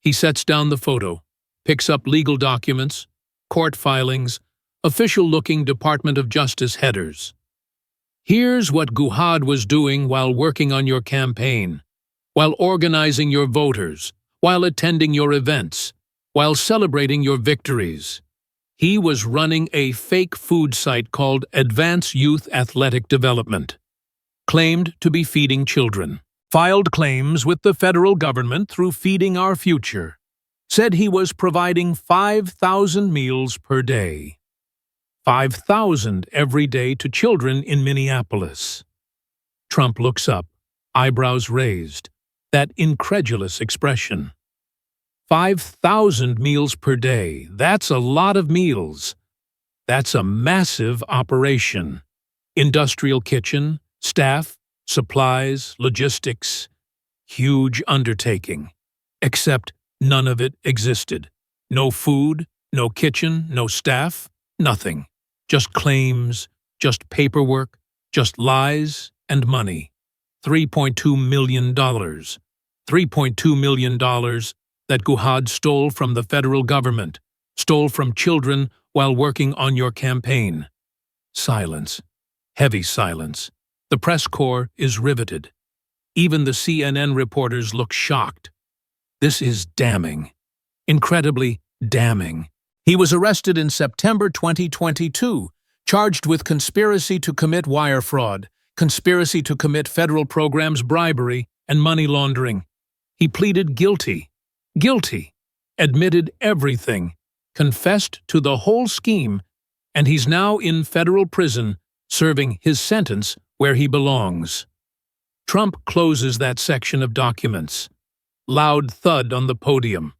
He sets down the photo, picks up legal documents, court filings, official-looking Department of Justice headers. Here's what Guhad was doing while working on your campaign, while organizing your voters, while attending your events, while celebrating your victories. He was running a fake food site called Advanced Youth Athletic Development, claimed to be feeding children. Filed claims with the federal government through Feeding Our Future. Said he was providing 5,000 meals per day. 5,000 every day to children in Minneapolis. Trump looks up, eyebrows raised, that incredulous expression. 5,000 meals per day, that's a lot of meals. That's a massive operation. Industrial kitchen, staff, supplies, logistics. Huge undertaking. Except none of it existed. No food, no kitchen, no staff, nothing. Just claims, just paperwork, just lies and money. $3.2 million. $3.2 million that Guhad stole from the federal government, stole from children while working on your campaign. Silence. Heavy silence. The press corps is riveted. Even the CNN reporters look shocked. This is damning. Incredibly damning. He was arrested in September 2022, charged with conspiracy to commit wire fraud, conspiracy to commit federal programs bribery, and money laundering. He pleaded guilty. Guilty. Admitted everything. Confessed to the whole scheme, and he's now in federal prison, serving his sentence where he belongs. Trump closes that section of documents. Loud thud on the podium.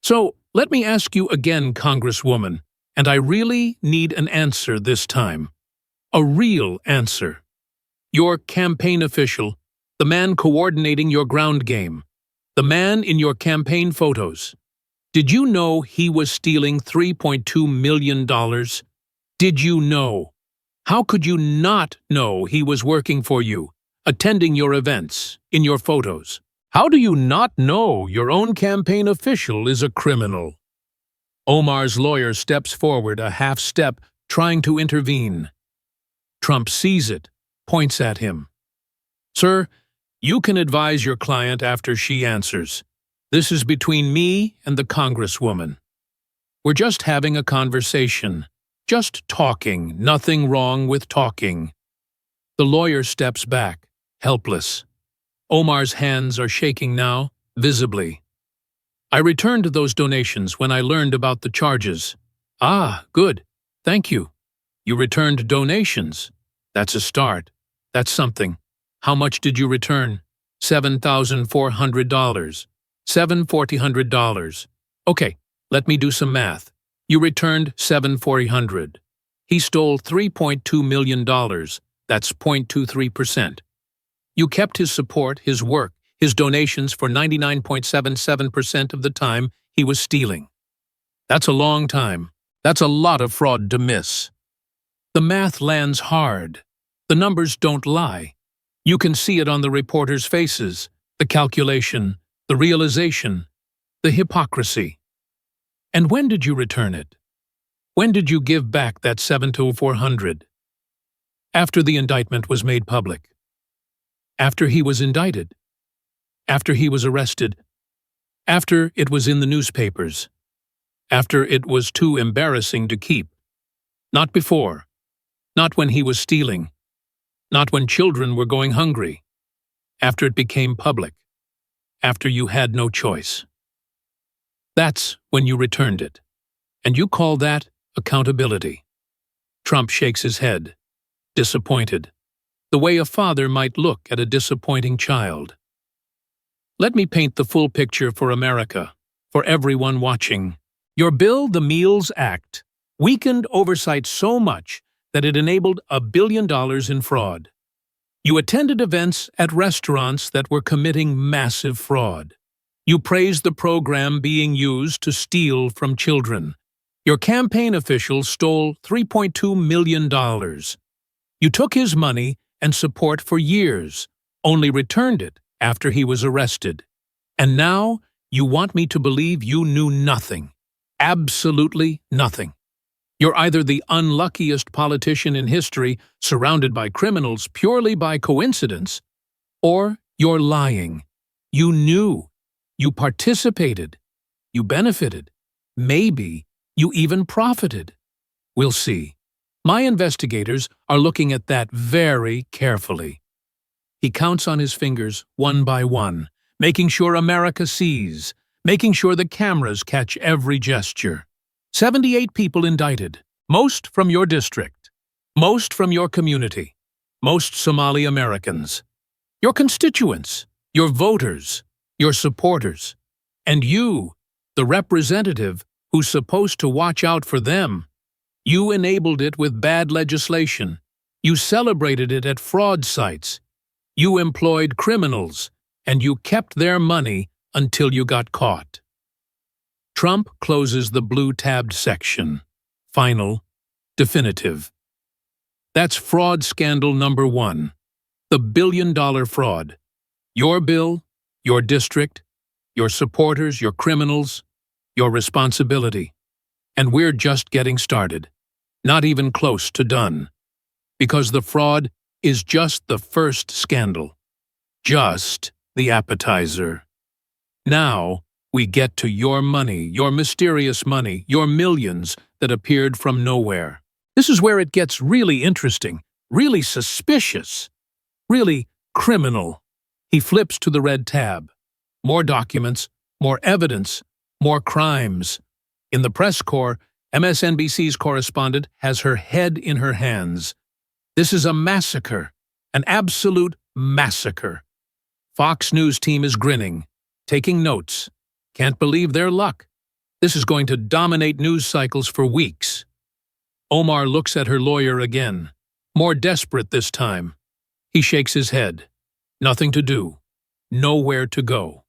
So, let me ask you again, Congresswoman, and I really need an answer this time. A real answer. Your campaign official, the man coordinating your ground game, the man in your campaign photos. Did you know he was stealing $3.2 million? Did you know? How could you not know he was working for you, attending your events, in your photos? How do you not know your own campaign official is a criminal? Omar's lawyer steps forward a half step, trying to intervene. Trump sees it, points at him. Sir, you can advise your client after she answers. This is between me and the Congresswoman. We're just having a conversation. Just talking. Nothing wrong with talking. The lawyer steps back, helpless. Omar's hands are shaking now, visibly. I returned those donations when I learned about the charges. Ah, good. Thank you. You returned donations. That's a start. That's something. How much did you return? $7,400. $7,400. Okay, let me do some math. You returned $7,400. He stole $3.2 million. That's 0.23%. You kept his support, his work, his donations for 99.77% of the time he was stealing. That's a long time. That's a lot of fraud to miss. The math lands hard. The numbers don't lie. You can see it on the reporters' faces, the calculation, the realization, the hypocrisy. And when did you return it? When did you give back that $7,400? After the indictment was made public. After he was indicted. After he was arrested. After it was in the newspapers. After it was too embarrassing to keep. Not before. Not when he was stealing. Not when children were going hungry. After it became public. After you had no choice. That's when you returned it. And you call that accountability. Trump shakes his head, disappointed, the way a father might look at a disappointing child. Let me paint the full picture for America, for everyone watching. Your Bill the Meals Act weakened oversight so much that it enabled $1 billion in fraud. You attended events at restaurants that were committing massive fraud. You praised the program being used to steal from children. Your campaign officials stole $3.2 million. You took his money and support for years, only returned it after he was arrested. And now you want me to believe you knew nothing. Absolutely nothing. You're either the unluckiest politician in history surrounded by criminals purely by coincidence, or you're lying. You knew. You participated. You benefited. Maybe you even profited. We'll see. My investigators are looking at that very carefully. He counts on his fingers one by one, making sure America sees, making sure the cameras catch every gesture. 78 people indicted, most from your district, most from your community, most Somali Americans, your constituents, your voters, your supporters, and you, the representative who's supposed to watch out for them. You enabled it with bad legislation. You celebrated it at fraud sites. You employed criminals, and you kept their money until you got caught. Trump closes the blue-tabbed section. Final, definitive. That's fraud scandal number 1. The billion-dollar fraud. Your bill, your district, your supporters, your criminals, your responsibility. And we're just getting started. Not even close to done. Because the fraud is just the first scandal. Just the appetizer. Now, we get to your money, your mysterious money, your millions that appeared from nowhere. This is where it gets really interesting, really suspicious, really criminal. He flips to the red tab. More documents, more evidence, more crimes. In the press corps, MSNBC's correspondent has her head in her hands. This is a massacre, an absolute massacre. Fox News team is grinning, taking notes. Can't believe their luck. This is going to dominate news cycles for weeks. Omar looks at her lawyer again, more desperate this time. He shakes his head. Nothing to do. Nowhere to go.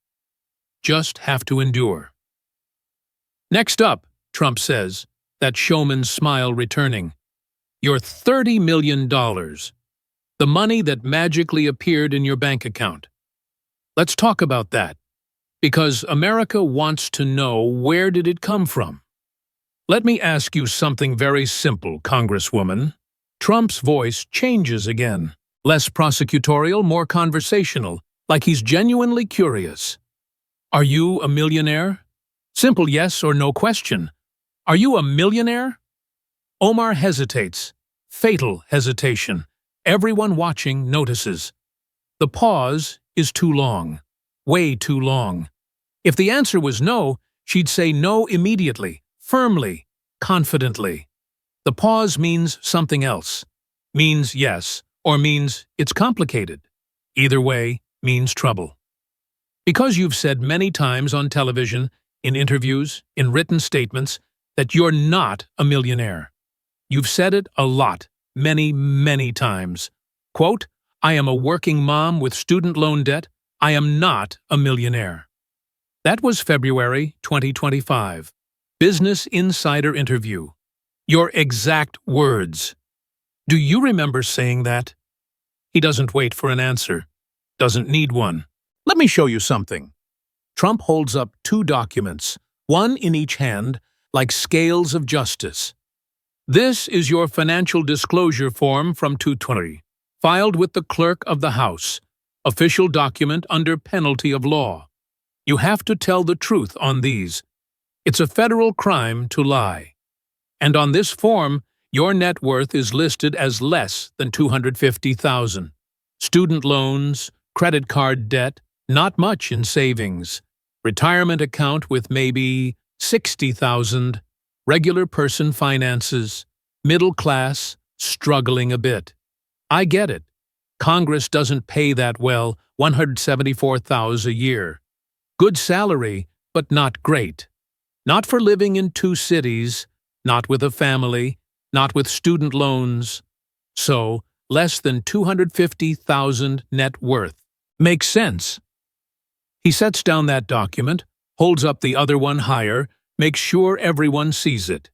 Just have to endure. Next up, Trump says, that showman's smile returning. Your $30 million. The money that magically appeared in your bank account. Let's talk about that. Because America wants to know, where did it come from? Let me ask you something very simple, Congresswoman. Trump's voice changes again. Less prosecutorial, more conversational, like he's genuinely curious. Are you a millionaire? Simple yes or no question. Are you a millionaire? Omar hesitates. Fatal hesitation. Everyone watching notices. The pause is too long. Way too long. If the answer was no, she'd say no immediately, firmly, confidently. The pause means something else. Means yes, or means it's complicated. Either way, means trouble. Because you've said many times on television, in interviews, in written statements, that you're not a millionaire. You've said it a lot, many, many times. Quote, I am a working mom with student loan debt. I am not a millionaire. That was February 2025. Business Insider interview. Your exact words. Do you remember saying that? He doesn't wait for an answer. Doesn't need one. Let me show you something. Trump holds up 2 documents, one in each hand, like scales of justice. This is your financial disclosure form from 2020, filed with the clerk of the House. Official document under penalty of law. You have to tell the truth on these. It's a federal crime to lie. And on this form, your net worth is listed as less than $250,000. Student loans, credit card debt, not much in savings. Retirement account with maybe $60,000. Regular person finances. Middle class, struggling a bit. I get it. Congress doesn't pay that well, $174,000 a year. Good salary, but not great. Not for living in 2 cities, not with a family, not with student loans. So, less than $250,000 net worth. Makes sense. He sets down that document, holds up the other one higher, makes sure everyone sees it.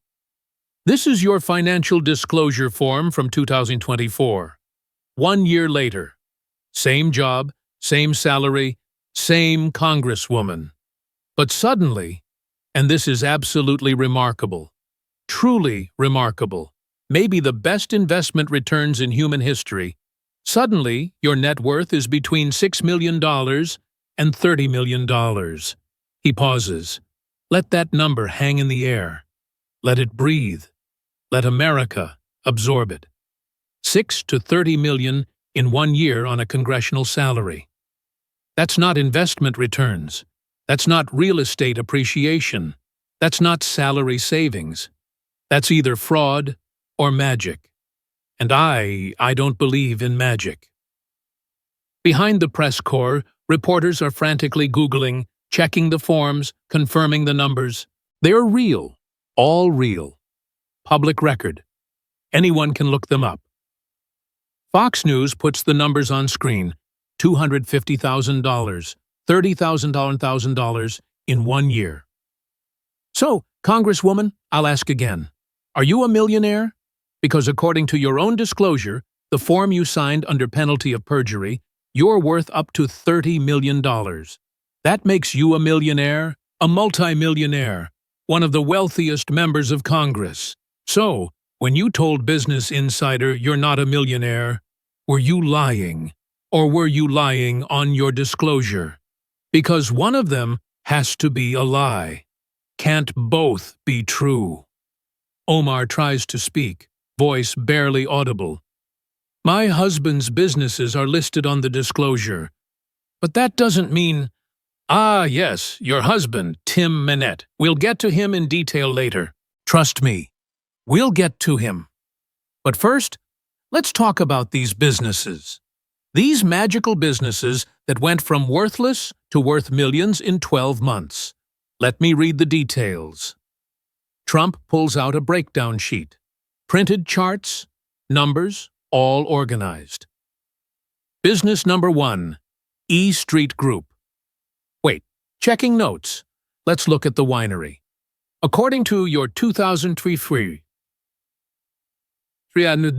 This is your financial disclosure form from 2024. 1 year later. Same job, same salary, same congresswoman. But suddenly, and this is absolutely remarkable, truly remarkable, maybe the best investment returns in human history, suddenly your net worth is between $6 million and $30 million. He pauses. Let that number hang in the air. Let it breathe. Let America absorb it. 6 to 30 million in 1 year on a congressional salary. That's not investment returns. That's not real estate appreciation. That's not salary savings. That's either fraud or magic. And I don't believe in magic. Behind the press corps, reporters are frantically Googling, checking the forms, confirming the numbers. They're real, all real. Public record. Anyone can look them up. Fox News puts the numbers on screen. $250,000, $30,000 in 1 year. So, Congresswoman, I'll ask again. Are you a millionaire? Because according to your own disclosure, the form you signed under penalty of perjury, you're worth up to $30 million. That makes you a millionaire, a multimillionaire, one of the wealthiest members of Congress. So, when you told Business Insider you're not a millionaire, were you lying? Or were you lying on your disclosure? Because one of them has to be a lie. Can't both be true. Omar tries to speak, voice barely audible. My husband's businesses are listed on the disclosure. But that doesn't mean… Ah, yes, your husband, Tim Minette. We'll get to him in detail later. Trust me. We'll get to him. But first, let's talk about these businesses. These magical businesses that went from worthless to worth millions in 12 months. Let me read the details. Trump pulls out a breakdown sheet. Printed charts, numbers, all organized. Business number 1, E Street Group. Wait, checking notes. Let's look at the winery. According to your 2023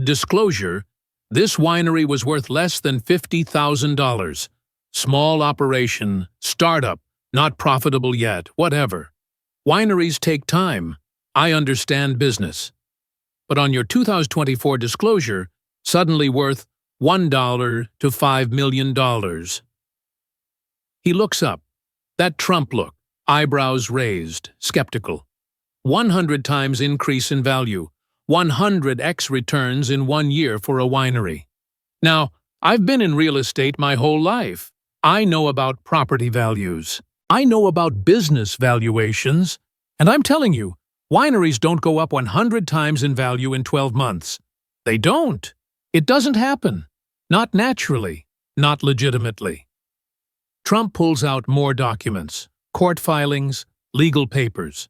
disclosure, this winery was worth less than $50,000. Small operation, startup, not profitable yet, whatever. Wineries take time. I understand business. But on your 2024 disclosure, suddenly worth $1 to $5 million. He looks up. That Trump look, eyebrows raised, skeptical. 100 times increase in value. 100x returns in 1 year for a winery. Now, I've been in real estate my whole life. I know about property values. I know about business valuations. And I'm telling you, wineries don't go up 100 times in value in 12 months. They don't. It doesn't happen. Not naturally. Not legitimately. Trump pulls out more documents, court filings, legal papers.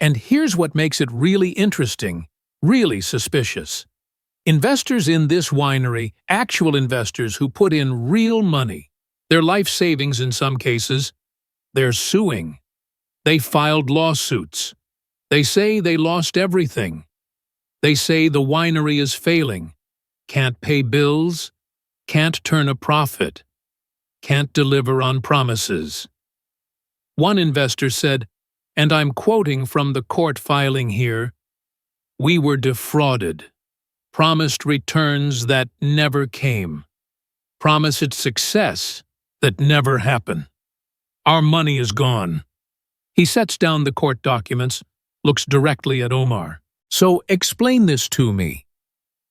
And here's what makes it really interesting. Really suspicious. Investors in this winery, actual investors who put in real money, their life savings in some cases, they're suing. They filed lawsuits. They say they lost everything. They say the winery is failing, can't pay bills, can't turn a profit, can't deliver on promises. One investor said, and I'm quoting from the court filing here, "We were defrauded, promised returns that never came, promised success that never happened. Our money is gone." He sets down the court documents, looks directly at Omar. So explain this to me.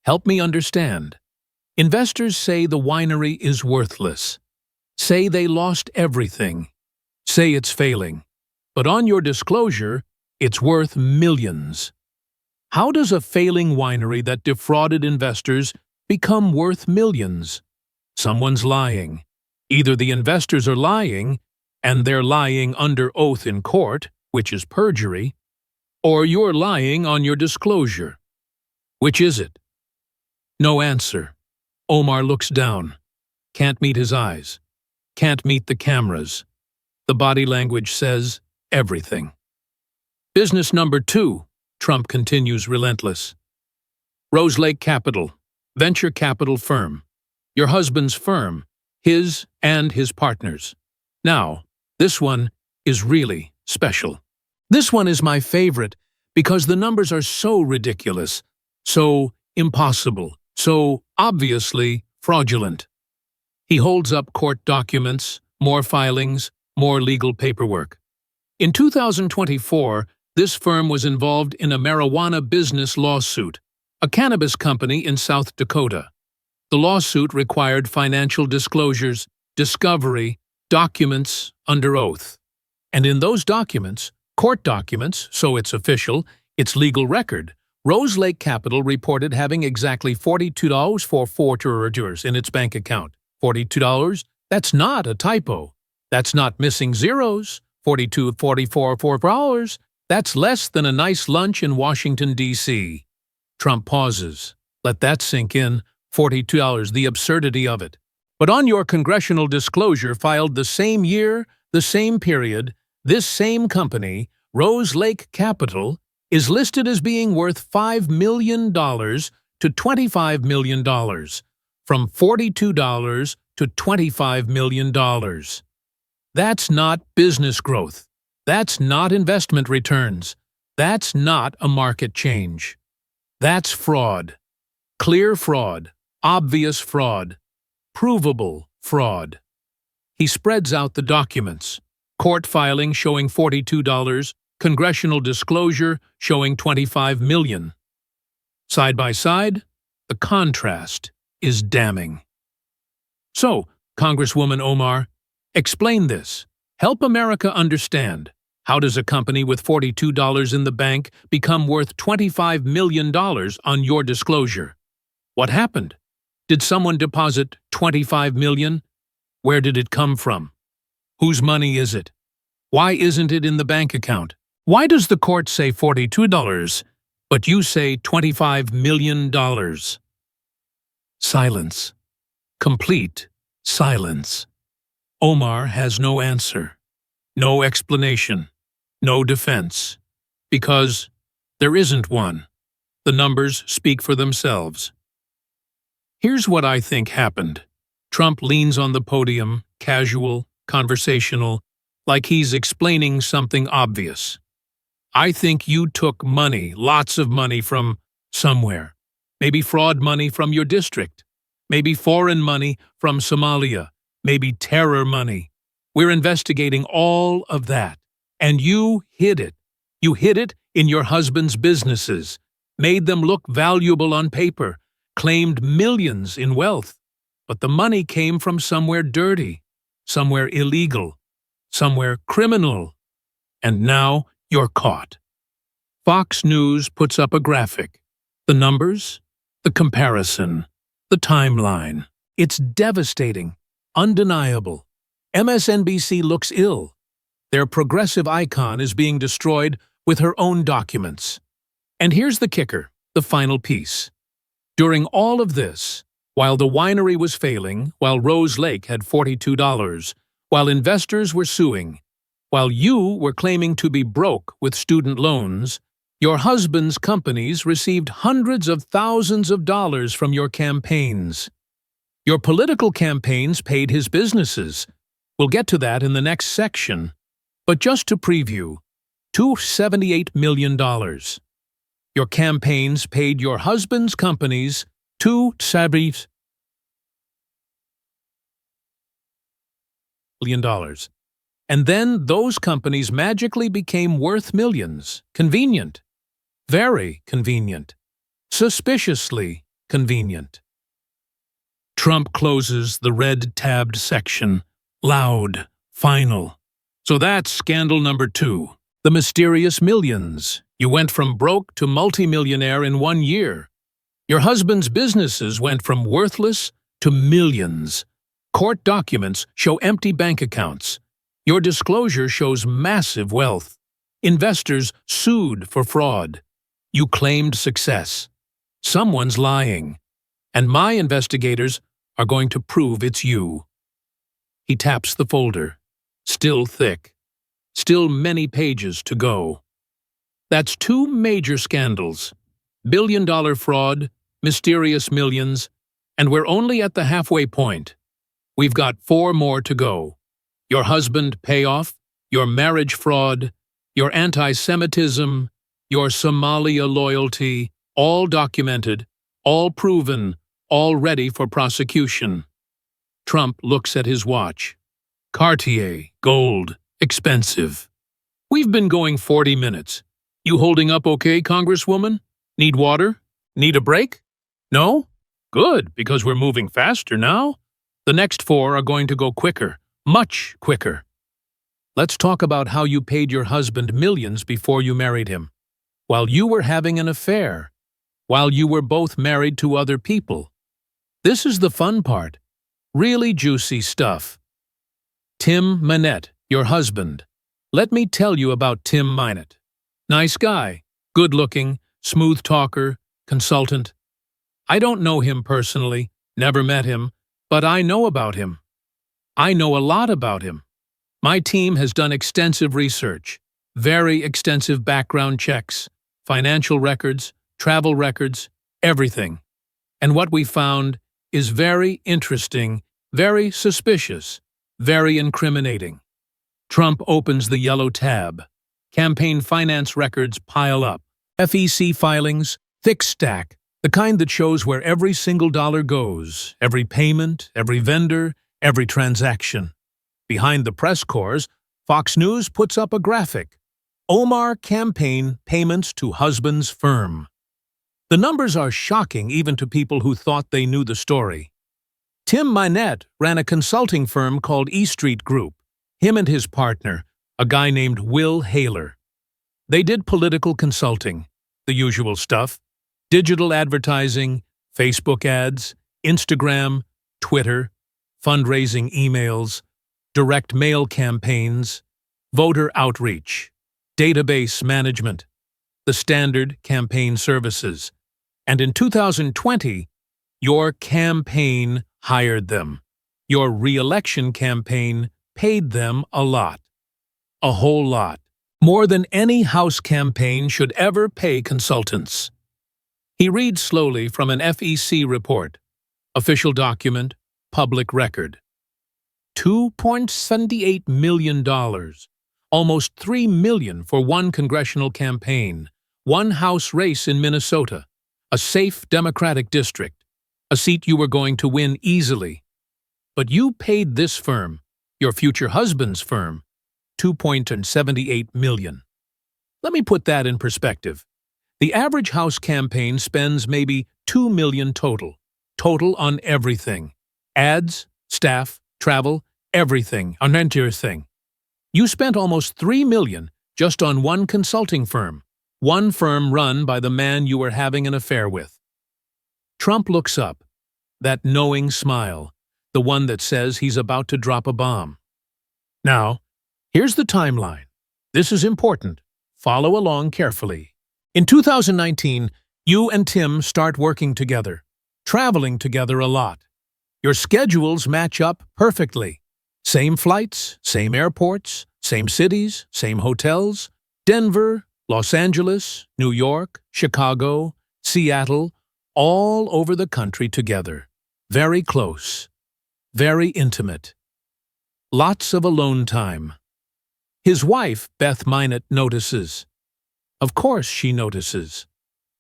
Help me understand. Investors say the winery is worthless. Say they lost everything. Say it's failing. But on your disclosure, it's worth millions. How does a failing winery that defrauded investors become worth millions? Someone's lying. Either the investors are lying, and they're lying under oath in court, which is perjury, or you're lying on your disclosure. Which is it? No answer. Omar looks down. Can't meet his eyes. Can't meet the cameras. The body language says everything. Business number 2, Trump continues relentless. Rose Lake Capital, venture capital firm. Your husband's firm, his and his partners. Now, this one is really special. This one is my favorite because the numbers are so ridiculous, so impossible, so obviously fraudulent. He holds up court documents, more filings, more legal paperwork. In 2024, this firm was involved in a marijuana business lawsuit, a cannabis company in South Dakota. The lawsuit required financial disclosures, discovery, documents under oath. And in those documents, court documents, so it's official, it's legal record, Rose Lake Capital reported having exactly $42 for forfeitures in its bank account. $42? That's not a typo. That's not missing zeros. $42.44. That's less than a nice lunch in Washington, D.C. Trump pauses. Let that sink in. $42, the absurdity of it. But on your congressional disclosure filed the same year, the same period, this same company, Rose Lake Capital, is listed as being worth $5 million to $25 million, from $42 to $25 million. That's not business growth. That's not investment returns. That's not a market change. That's fraud. Clear fraud. Obvious fraud. Provable fraud. He spreads out the documents. Court filing showing $42, congressional disclosure showing $25 million. Side by side, the contrast is damning. So, Congresswoman Omar, explain this. Help America understand. How does a company with $42 in the bank become worth $25 million on your disclosure? What happened? Did someone deposit $25 million? Where did it come from? Whose money is it? Why isn't it in the bank account? Why does the court say $42, but you say $25 million? Silence. Complete silence. Omar has no answer, no explanation, no defense, because there isn't one. The numbers speak for themselves. Here's what I think happened. Trump leans on the podium, casual, conversational, like he's explaining something obvious. I think you took money, lots of money from somewhere. Maybe fraud money from your district. Maybe foreign money from Somalia. Maybe terror money. We're investigating all of that. And you hid it. You hid it in your husband's businesses, made them look valuable on paper, claimed millions in wealth. But the money came from somewhere dirty, somewhere illegal, somewhere criminal. And now you're caught. Fox News puts up a graphic. The numbers, the comparison, the timeline. It's devastating, undeniable. MSNBC looks ill. Their progressive icon is being destroyed with her own documents. And here's the kicker, the final piece. During all of this, while the winery was failing, while Rose Lake had $42, while investors were suing, while you were claiming to be broke with student loans, your husband's companies received hundreds of thousands of dollars from your campaigns. Your political campaigns paid his businesses. We'll get to that in the next section. But just to preview, $278 million. Your campaigns paid your husband's companies $278 million. And then those companies magically became worth millions. Convenient. Very convenient. Suspiciously convenient. Trump closes the red-tabbed section. Loud. Final. So that's scandal number 2. The mysterious millions. You went from broke to multimillionaire in 1 year. Your husband's businesses went from worthless to millions. Court documents show empty bank accounts. Your disclosure shows massive wealth. Investors sued for fraud. You claimed success. Someone's lying. And my investigators are going to prove it's you. He taps the folder. Still thick. Still many pages to go. That's 2 major scandals. Billion-dollar fraud, mysterious millions, and we're only at the halfway point. We've got 4 more to go. Your husband payoff, your marriage fraud, your anti-Semitism, your Somalia loyalty, all documented, all proven, all ready for prosecution. Trump looks at his watch. Cartier, gold, expensive. We've been going 40 minutes. You holding up okay, Congresswoman? Need water? Need a break? No? Good, because we're moving faster now. The next 4 are going to go quicker, much quicker. Let's talk about how you paid your husband millions before you married him, while you were having an affair, while you were both married to other people. This is the fun part. Really juicy stuff. Tim Minette, your husband. Let me tell you about Tim Minette. Nice guy, good-looking, smooth talker, consultant. I don't know him personally, never met him, but I know about him. I know a lot about him. My team has done extensive research, very extensive background checks, financial records, travel records, everything. And what we found is very interesting, very suspicious, very incriminating. Trump opens the yellow tab. Campaign finance records pile up. FEC filings, thick stack, the kind that shows where every single dollar goes, every payment, every vendor, every transaction. Behind the press corps, Fox News puts up a graphic. Omar campaign payments to husband's firm. The numbers are shocking even to people who thought they knew the story. Tim Minette ran a consulting firm called E Street Group. Him and his partner, a guy named Will Haler. They did political consulting, the usual stuff, digital advertising, Facebook ads, Instagram, Twitter, fundraising emails, direct mail campaigns, voter outreach, database management, the standard campaign services. And in 2020, your campaign hired them. Your re-election campaign paid them a lot. A whole lot. More than any House campaign should ever pay consultants. He reads slowly from an FEC report, official document, public record. $2.78 million, almost $3 million for one congressional campaign, one House race in Minnesota, a safe Democratic district, a seat you were going to win easily. But you paid this firm, your future husband's firm, $2.78 million. Let me put that in perspective. The average House campaign spends maybe $2 million total on everything. Ads, staff, travel, everything, on everything. You spent almost $3 million just on one consulting firm, one firm run by the man you were having an affair with. Trump looks up, that knowing smile, the one that says he's about to drop a bomb. Now, here's the timeline. This is important. Follow along carefully. In 2019, you and Tim start working together, traveling together a lot. Your schedules match up perfectly. Same flights, same airports, same cities, same hotels. Denver, Los Angeles, New York, Chicago, Seattle, all over the country together. Very close. Very intimate. Lots of alone time. His wife, Beth Minette, notices. Of course she notices.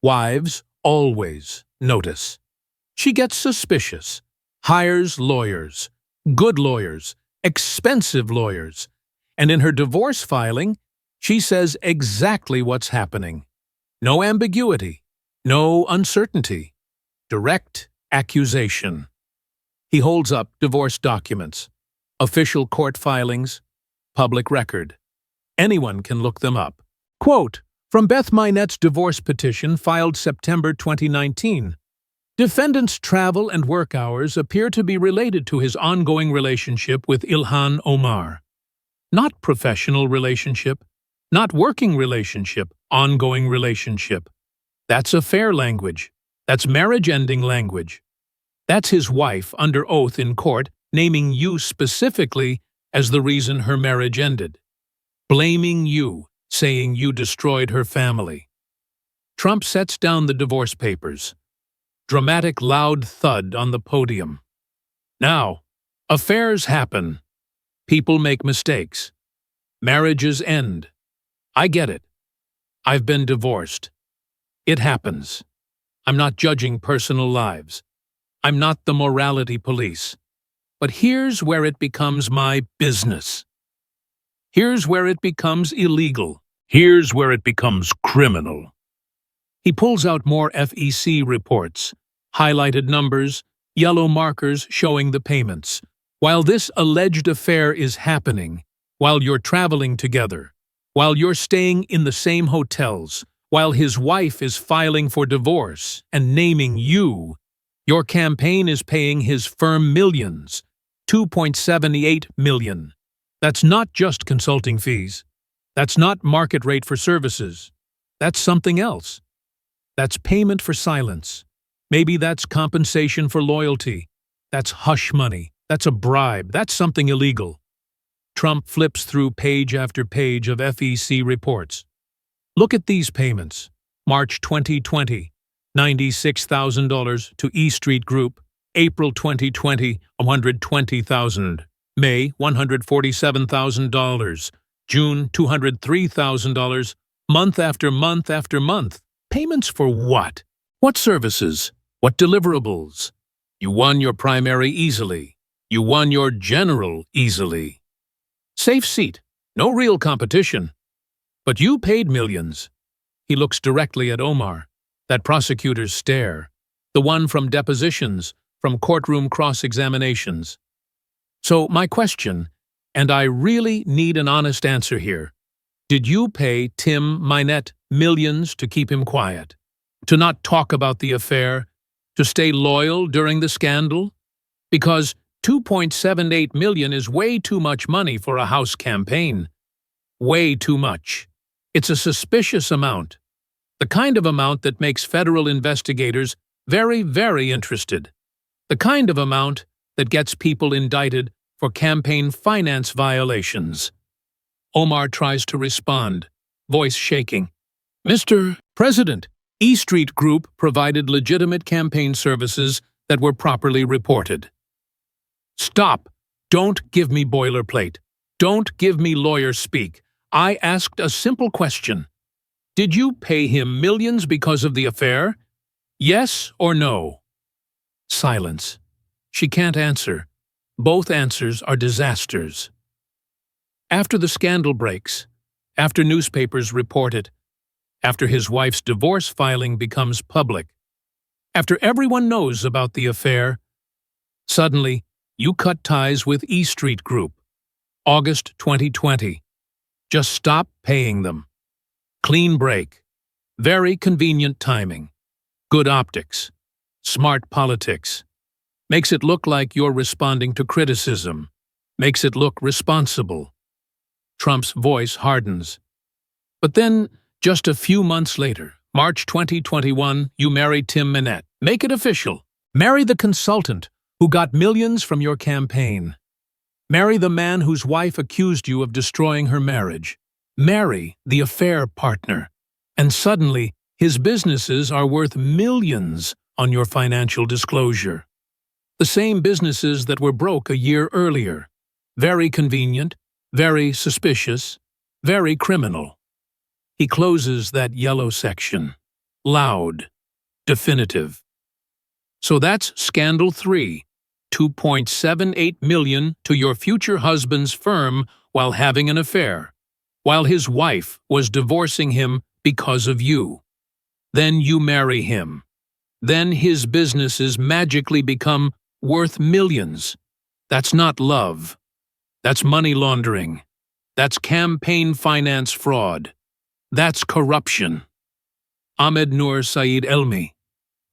Wives always notice. She gets suspicious, hires lawyers, good lawyers, expensive lawyers, and in her divorce filing, she says exactly what's happening. No ambiguity, no uncertainty, direct accusation. He holds up divorce documents, official court filings, public record. Anyone can look them up. Quote, from Beth Minette's divorce petition filed September 2019, defendant's travel and work hours appear to be related to his ongoing relationship with Ilhan Omar. Not professional relationship, not working relationship, ongoing relationship. That's affair language. That's marriage-ending language. That's his wife under oath in court naming you specifically as the reason her marriage ended. Blaming you, saying you destroyed her family. Trump sets down the divorce papers. Dramatic loud thud on the podium. Now, affairs happen. People make mistakes. Marriages end. I get it. I've been divorced. It happens. I'm not judging personal lives. I'm not the morality police. But here's where it becomes my business. Here's where it becomes illegal. Here's where it becomes criminal. He pulls out more FEC reports, highlighted numbers, yellow markers showing the payments. While this alleged affair is happening, while you're traveling together, while you're staying in the same hotels, while his wife is filing for divorce and naming you, your campaign is paying his firm millions, $2.78 million. That's not just consulting fees. That's not market rate for services. That's something else. That's payment for silence. Maybe that's compensation for loyalty. That's hush money. That's a bribe. That's something illegal. Trump flips through page after page of FEC reports. Look at these payments. March 2020, $96,000 to E Street Group. April 2020, $120,000. May, $147,000. June, $203,000. Month after month after month. Payments for what? What services? What deliverables? You won your primary easily. You won your general easily. Safe seat. No real competition. But you paid millions. He looks directly at Omar. That prosecutor's stare. The one from depositions, from courtroom cross-examinations. So my question, and I really need an honest answer here. Did you pay Tim Minette millions to keep him quiet? To not talk about the affair? To stay loyal during the scandal? Because $2.78 million is way too much money for a House campaign. Way too much. It's a suspicious amount. The kind of amount that makes federal investigators very, very interested. The kind of amount that gets people indicted for campaign finance violations. Omar tries to respond, voice shaking. Mr. President, E Street Group provided legitimate campaign services that were properly reported. Stop! Don't give me boilerplate. Don't give me lawyer speak. I asked a simple question. Did you pay him millions because of the affair? Yes or no? Silence. She can't answer. Both answers are disasters. After the scandal breaks, after newspapers report it, after his wife's divorce filing becomes public, after everyone knows about the affair, suddenly you cut ties with E Street Group. August 2020. Just stop paying them. Clean break. Very convenient timing. Good optics. Smart politics. Makes it look like you're responding to criticism. Makes it look responsible. Trump's voice hardens. But then, just a few months later, March 2021, you marry Tim Minette. Make it official. Marry the consultant who got millions from your campaign. Marry the man whose wife accused you of destroying her marriage. Marry the affair partner. And suddenly, his businesses are worth millions on your financial disclosure. The same businesses that were broke a year earlier. Very convenient, very suspicious, very criminal. He closes that yellow section. Loud. Definitive. So that's Scandal 3. $2.78 million to your future husband's firm while having an affair, while his wife was divorcing him because of you. Then you marry him. Then his businesses magically become worth millions. That's not love. That's money laundering. That's campaign finance fraud. That's corruption. Ahmed Noor Saeed Elmi.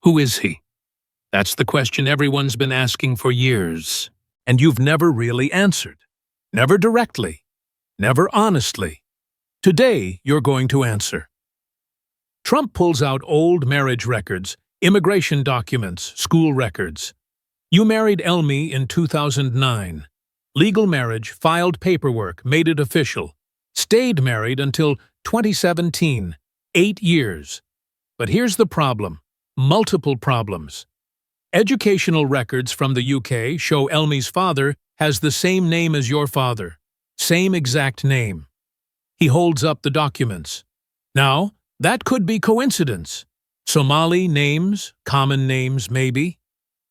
Who is he? That's the question everyone's been asking for years. And you've never really answered. Never directly. Never honestly. Today, you're going to answer. Trump pulls out old marriage records, immigration documents, school records. You married Elmi in 2009. Legal marriage, filed paperwork, made it official. Stayed married until 2017. 8 years. But here's the problem. Multiple problems. Educational records from the UK show Elmi's father has the same name as your father. Same exact name. He holds up the documents. Now, that could be coincidence. Somali names, common names maybe.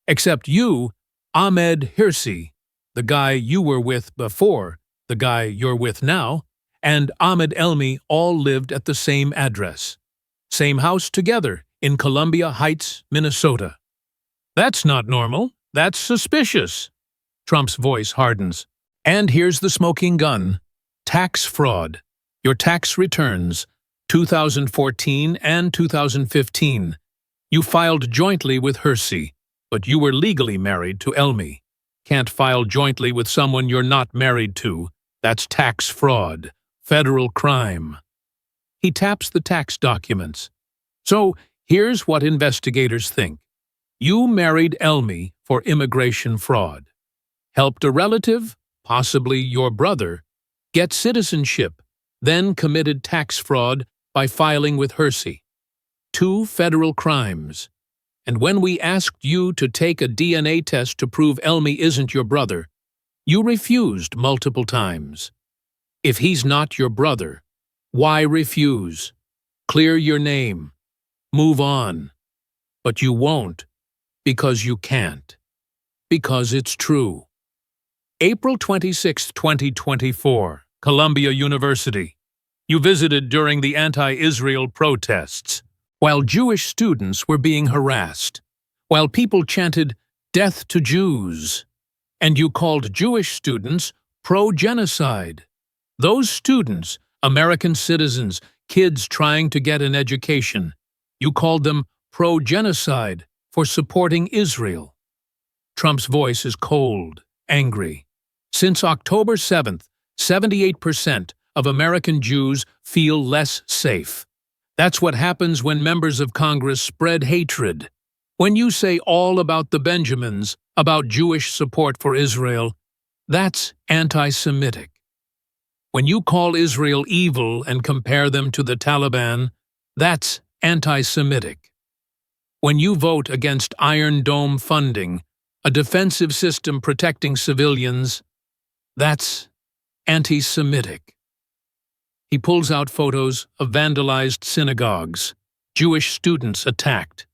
Except you, Ahmed Hirsi, the guy you were with before, the guy you're with now, and Ahmed Elmi all lived at the same address. Same house together in Columbia Heights, Minnesota. That's not normal. That's suspicious. Trump's voice hardens. And here's the smoking gun. Tax fraud. Your tax returns, 2014 and 2015. You filed jointly with Hersey, but you were legally married to Elmi. Can't file jointly with someone you're not married to. That's tax fraud. Federal crime. He taps the tax documents. So, here's what investigators think. You married Elmi for immigration fraud. Helped a relative, possibly your brother, get citizenship, then committed tax fraud by filing with Hersey. 2 federal crimes. And when we asked you to take a DNA test to prove Elmi isn't your brother, you refused multiple times. If he's not your brother, why refuse? Clear your name. Move on. But you won't, because you can't. Because it's true. April 26, 2024, Columbia University. You visited during the anti-Israel protests, while Jewish students were being harassed, while people chanted, "Death to Jews," and you called Jewish students pro-genocide. Those students, American citizens, kids trying to get an education, you called them pro-genocide for supporting Israel. Trump's voice is cold, angry. Since October 7th, 78% of American Jews feel less safe. That's what happens when members of Congress spread hatred. When you say all about the Benjamins, about Jewish support for Israel, that's anti-Semitic. When you call Israel evil and compare them to the Taliban, that's anti-Semitic. When you vote against Iron Dome funding, a defensive system protecting civilians, that's anti-Semitic. He pulls out photos of vandalized synagogues, Jewish students attacked.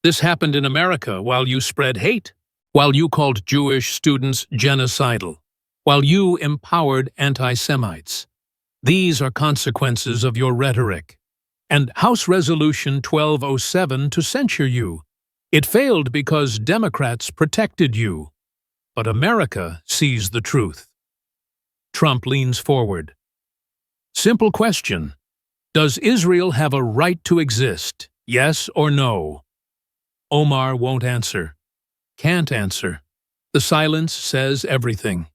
This happened in America while you spread hate, while you called Jewish students genocidal, while you empowered anti-Semites. These are consequences of your rhetoric. And House Resolution 1207 to censure you. It failed because Democrats protected you. But America sees the truth. Trump leans forward. Simple question. Does Israel have a right to exist? Yes or no? Omar won't answer. Can't answer. The silence says everything.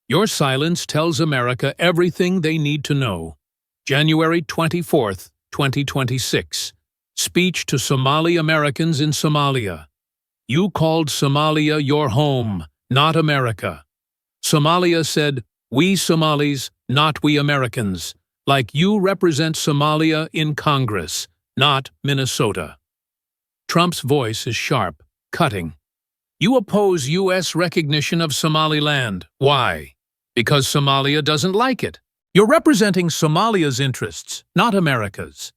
Your silence tells America everything they need to know. January 24th, 2026. Speech to Somali Americans in Somalia. You called Somalia your home, not America. Somalia said, "We Somalis, not we Americans," like you represent Somalia in Congress, not Minnesota. Trump's voice is sharp, cutting. You oppose U.S. recognition of Somaliland. Why? Because Somalia doesn't like it. You're representing Somalia's interests, not America's.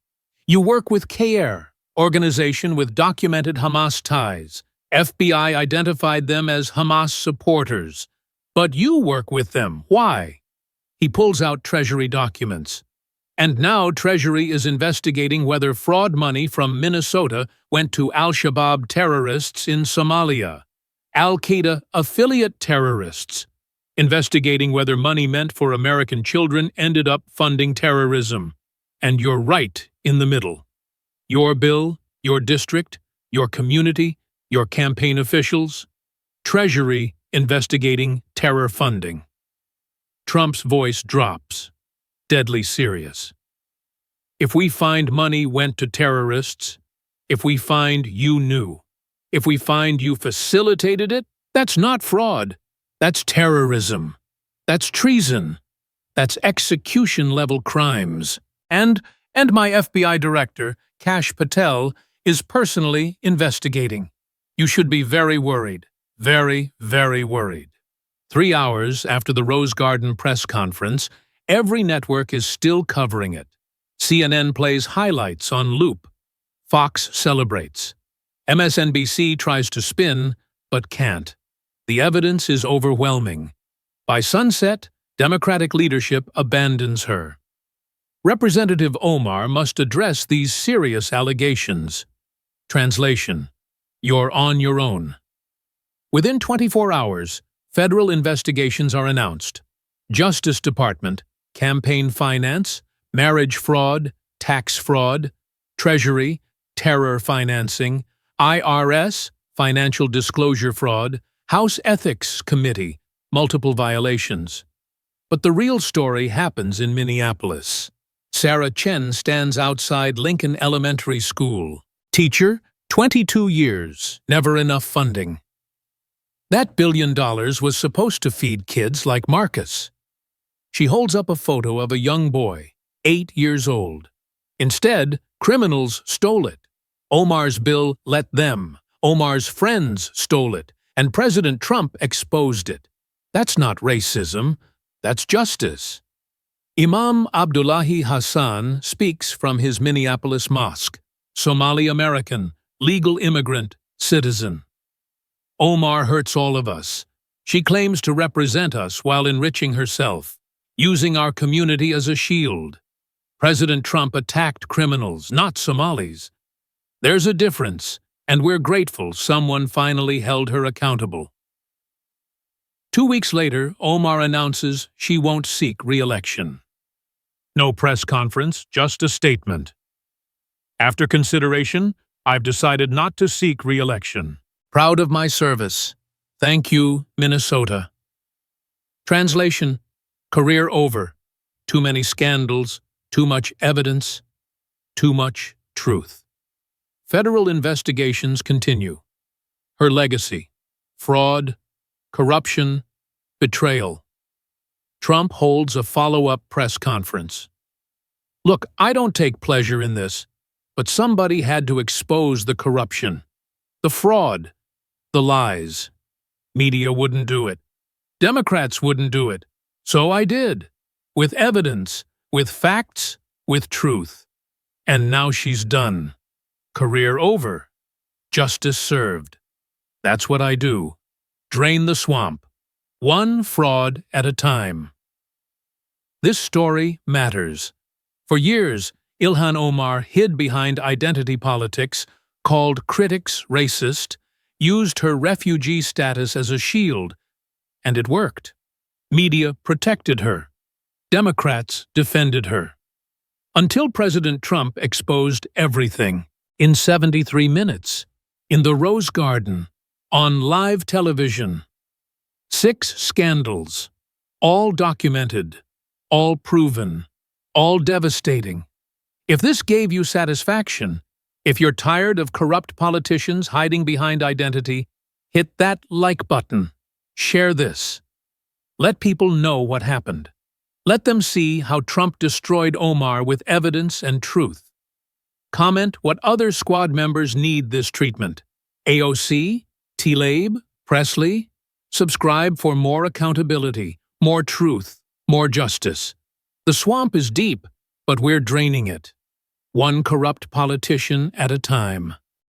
You work with CAIR, organization with documented Hamas ties. FBI identified them as Hamas supporters. But you work with them. Why? He pulls out Treasury documents. And now Treasury is investigating whether fraud money from Minnesota went to al-Shabaab terrorists in Somalia, Al-Qaeda affiliate terrorists, investigating whether money meant for American children ended up funding terrorism. And you're right in the middle. Your bill, your district, your community, your campaign officials. Treasury investigating terror funding. Trump's voice drops, deadly serious. If we find money went to terrorists, if we find you knew, if we find you facilitated it, that's not fraud. That's terrorism. That's treason. That's execution-level crimes. And my FBI director, Kash Patel, is personally investigating. You should be very worried. Very, very worried. 3 hours after the Rose Garden press conference, every network is still covering it. CNN plays highlights on loop. Fox celebrates. MSNBC tries to spin, but can't. The evidence is overwhelming. By sunset, Democratic leadership abandons her. Representative Omar must address these serious allegations. Translation. you're on your own. Within 24 hours, federal investigations are announced. Justice Department, campaign finance, marriage fraud, tax fraud, Treasury, terror financing, IRS, financial disclosure fraud, House Ethics Committee, multiple violations. But the real story happens in Minneapolis. Sarah Chen stands outside Lincoln Elementary School. Teacher, 22 years, never enough funding. That $1 billion was supposed to feed kids like Marcus. She holds up a photo of a young boy, 8 years old. Instead, criminals stole it. Omar's bill let them. Omar's friends stole it, and President Trump exposed it. That's not racism, that's justice. Imam Abdullahi Hassan speaks from his Minneapolis mosque. Somali American, legal immigrant, citizen. Omar hurts all of us. She claims to represent us while enriching herself, using our community as a shield. President Trump attacked criminals, not Somalis. There's a difference, and we're grateful someone finally held her accountable. 2 weeks later, Omar announces she won't seek re-election. No press conference, just a statement. After consideration, I've decided not to seek re-election. Proud of my service. Thank you, Minnesota. Translation: career over. Too many scandals, too much evidence, too much truth. Federal investigations continue. Her legacy: fraud, corruption, betrayal. Trump holds a follow-up press conference. Look, I don't take pleasure in this, but somebody had to expose the corruption, the fraud, the lies. Media wouldn't do it. Democrats wouldn't do it. So I did. With evidence, with facts, with truth. And now she's done. Career over. Justice served. That's what I do. Drain the swamp. One fraud at a time. This story matters. For years, Ilhan Omar hid behind identity politics, called critics racist, used her refugee status as a shield, and it worked. Media protected her. Democrats defended her. Until President Trump exposed everything, in 73 minutes, in the Rose Garden, on live television. 6 scandals, all documented, all proven, all devastating. If this gave you satisfaction, if you're tired of corrupt politicians hiding behind identity, hit that like button. Share this. Let people know what happened. Let them see how Trump destroyed Omar with evidence and truth. Comment what other squad members need this treatment. AOC, Tlaib, Presley. Subscribe for more accountability, more truth, more justice. The swamp is deep, but we're draining it. One corrupt politician at a time.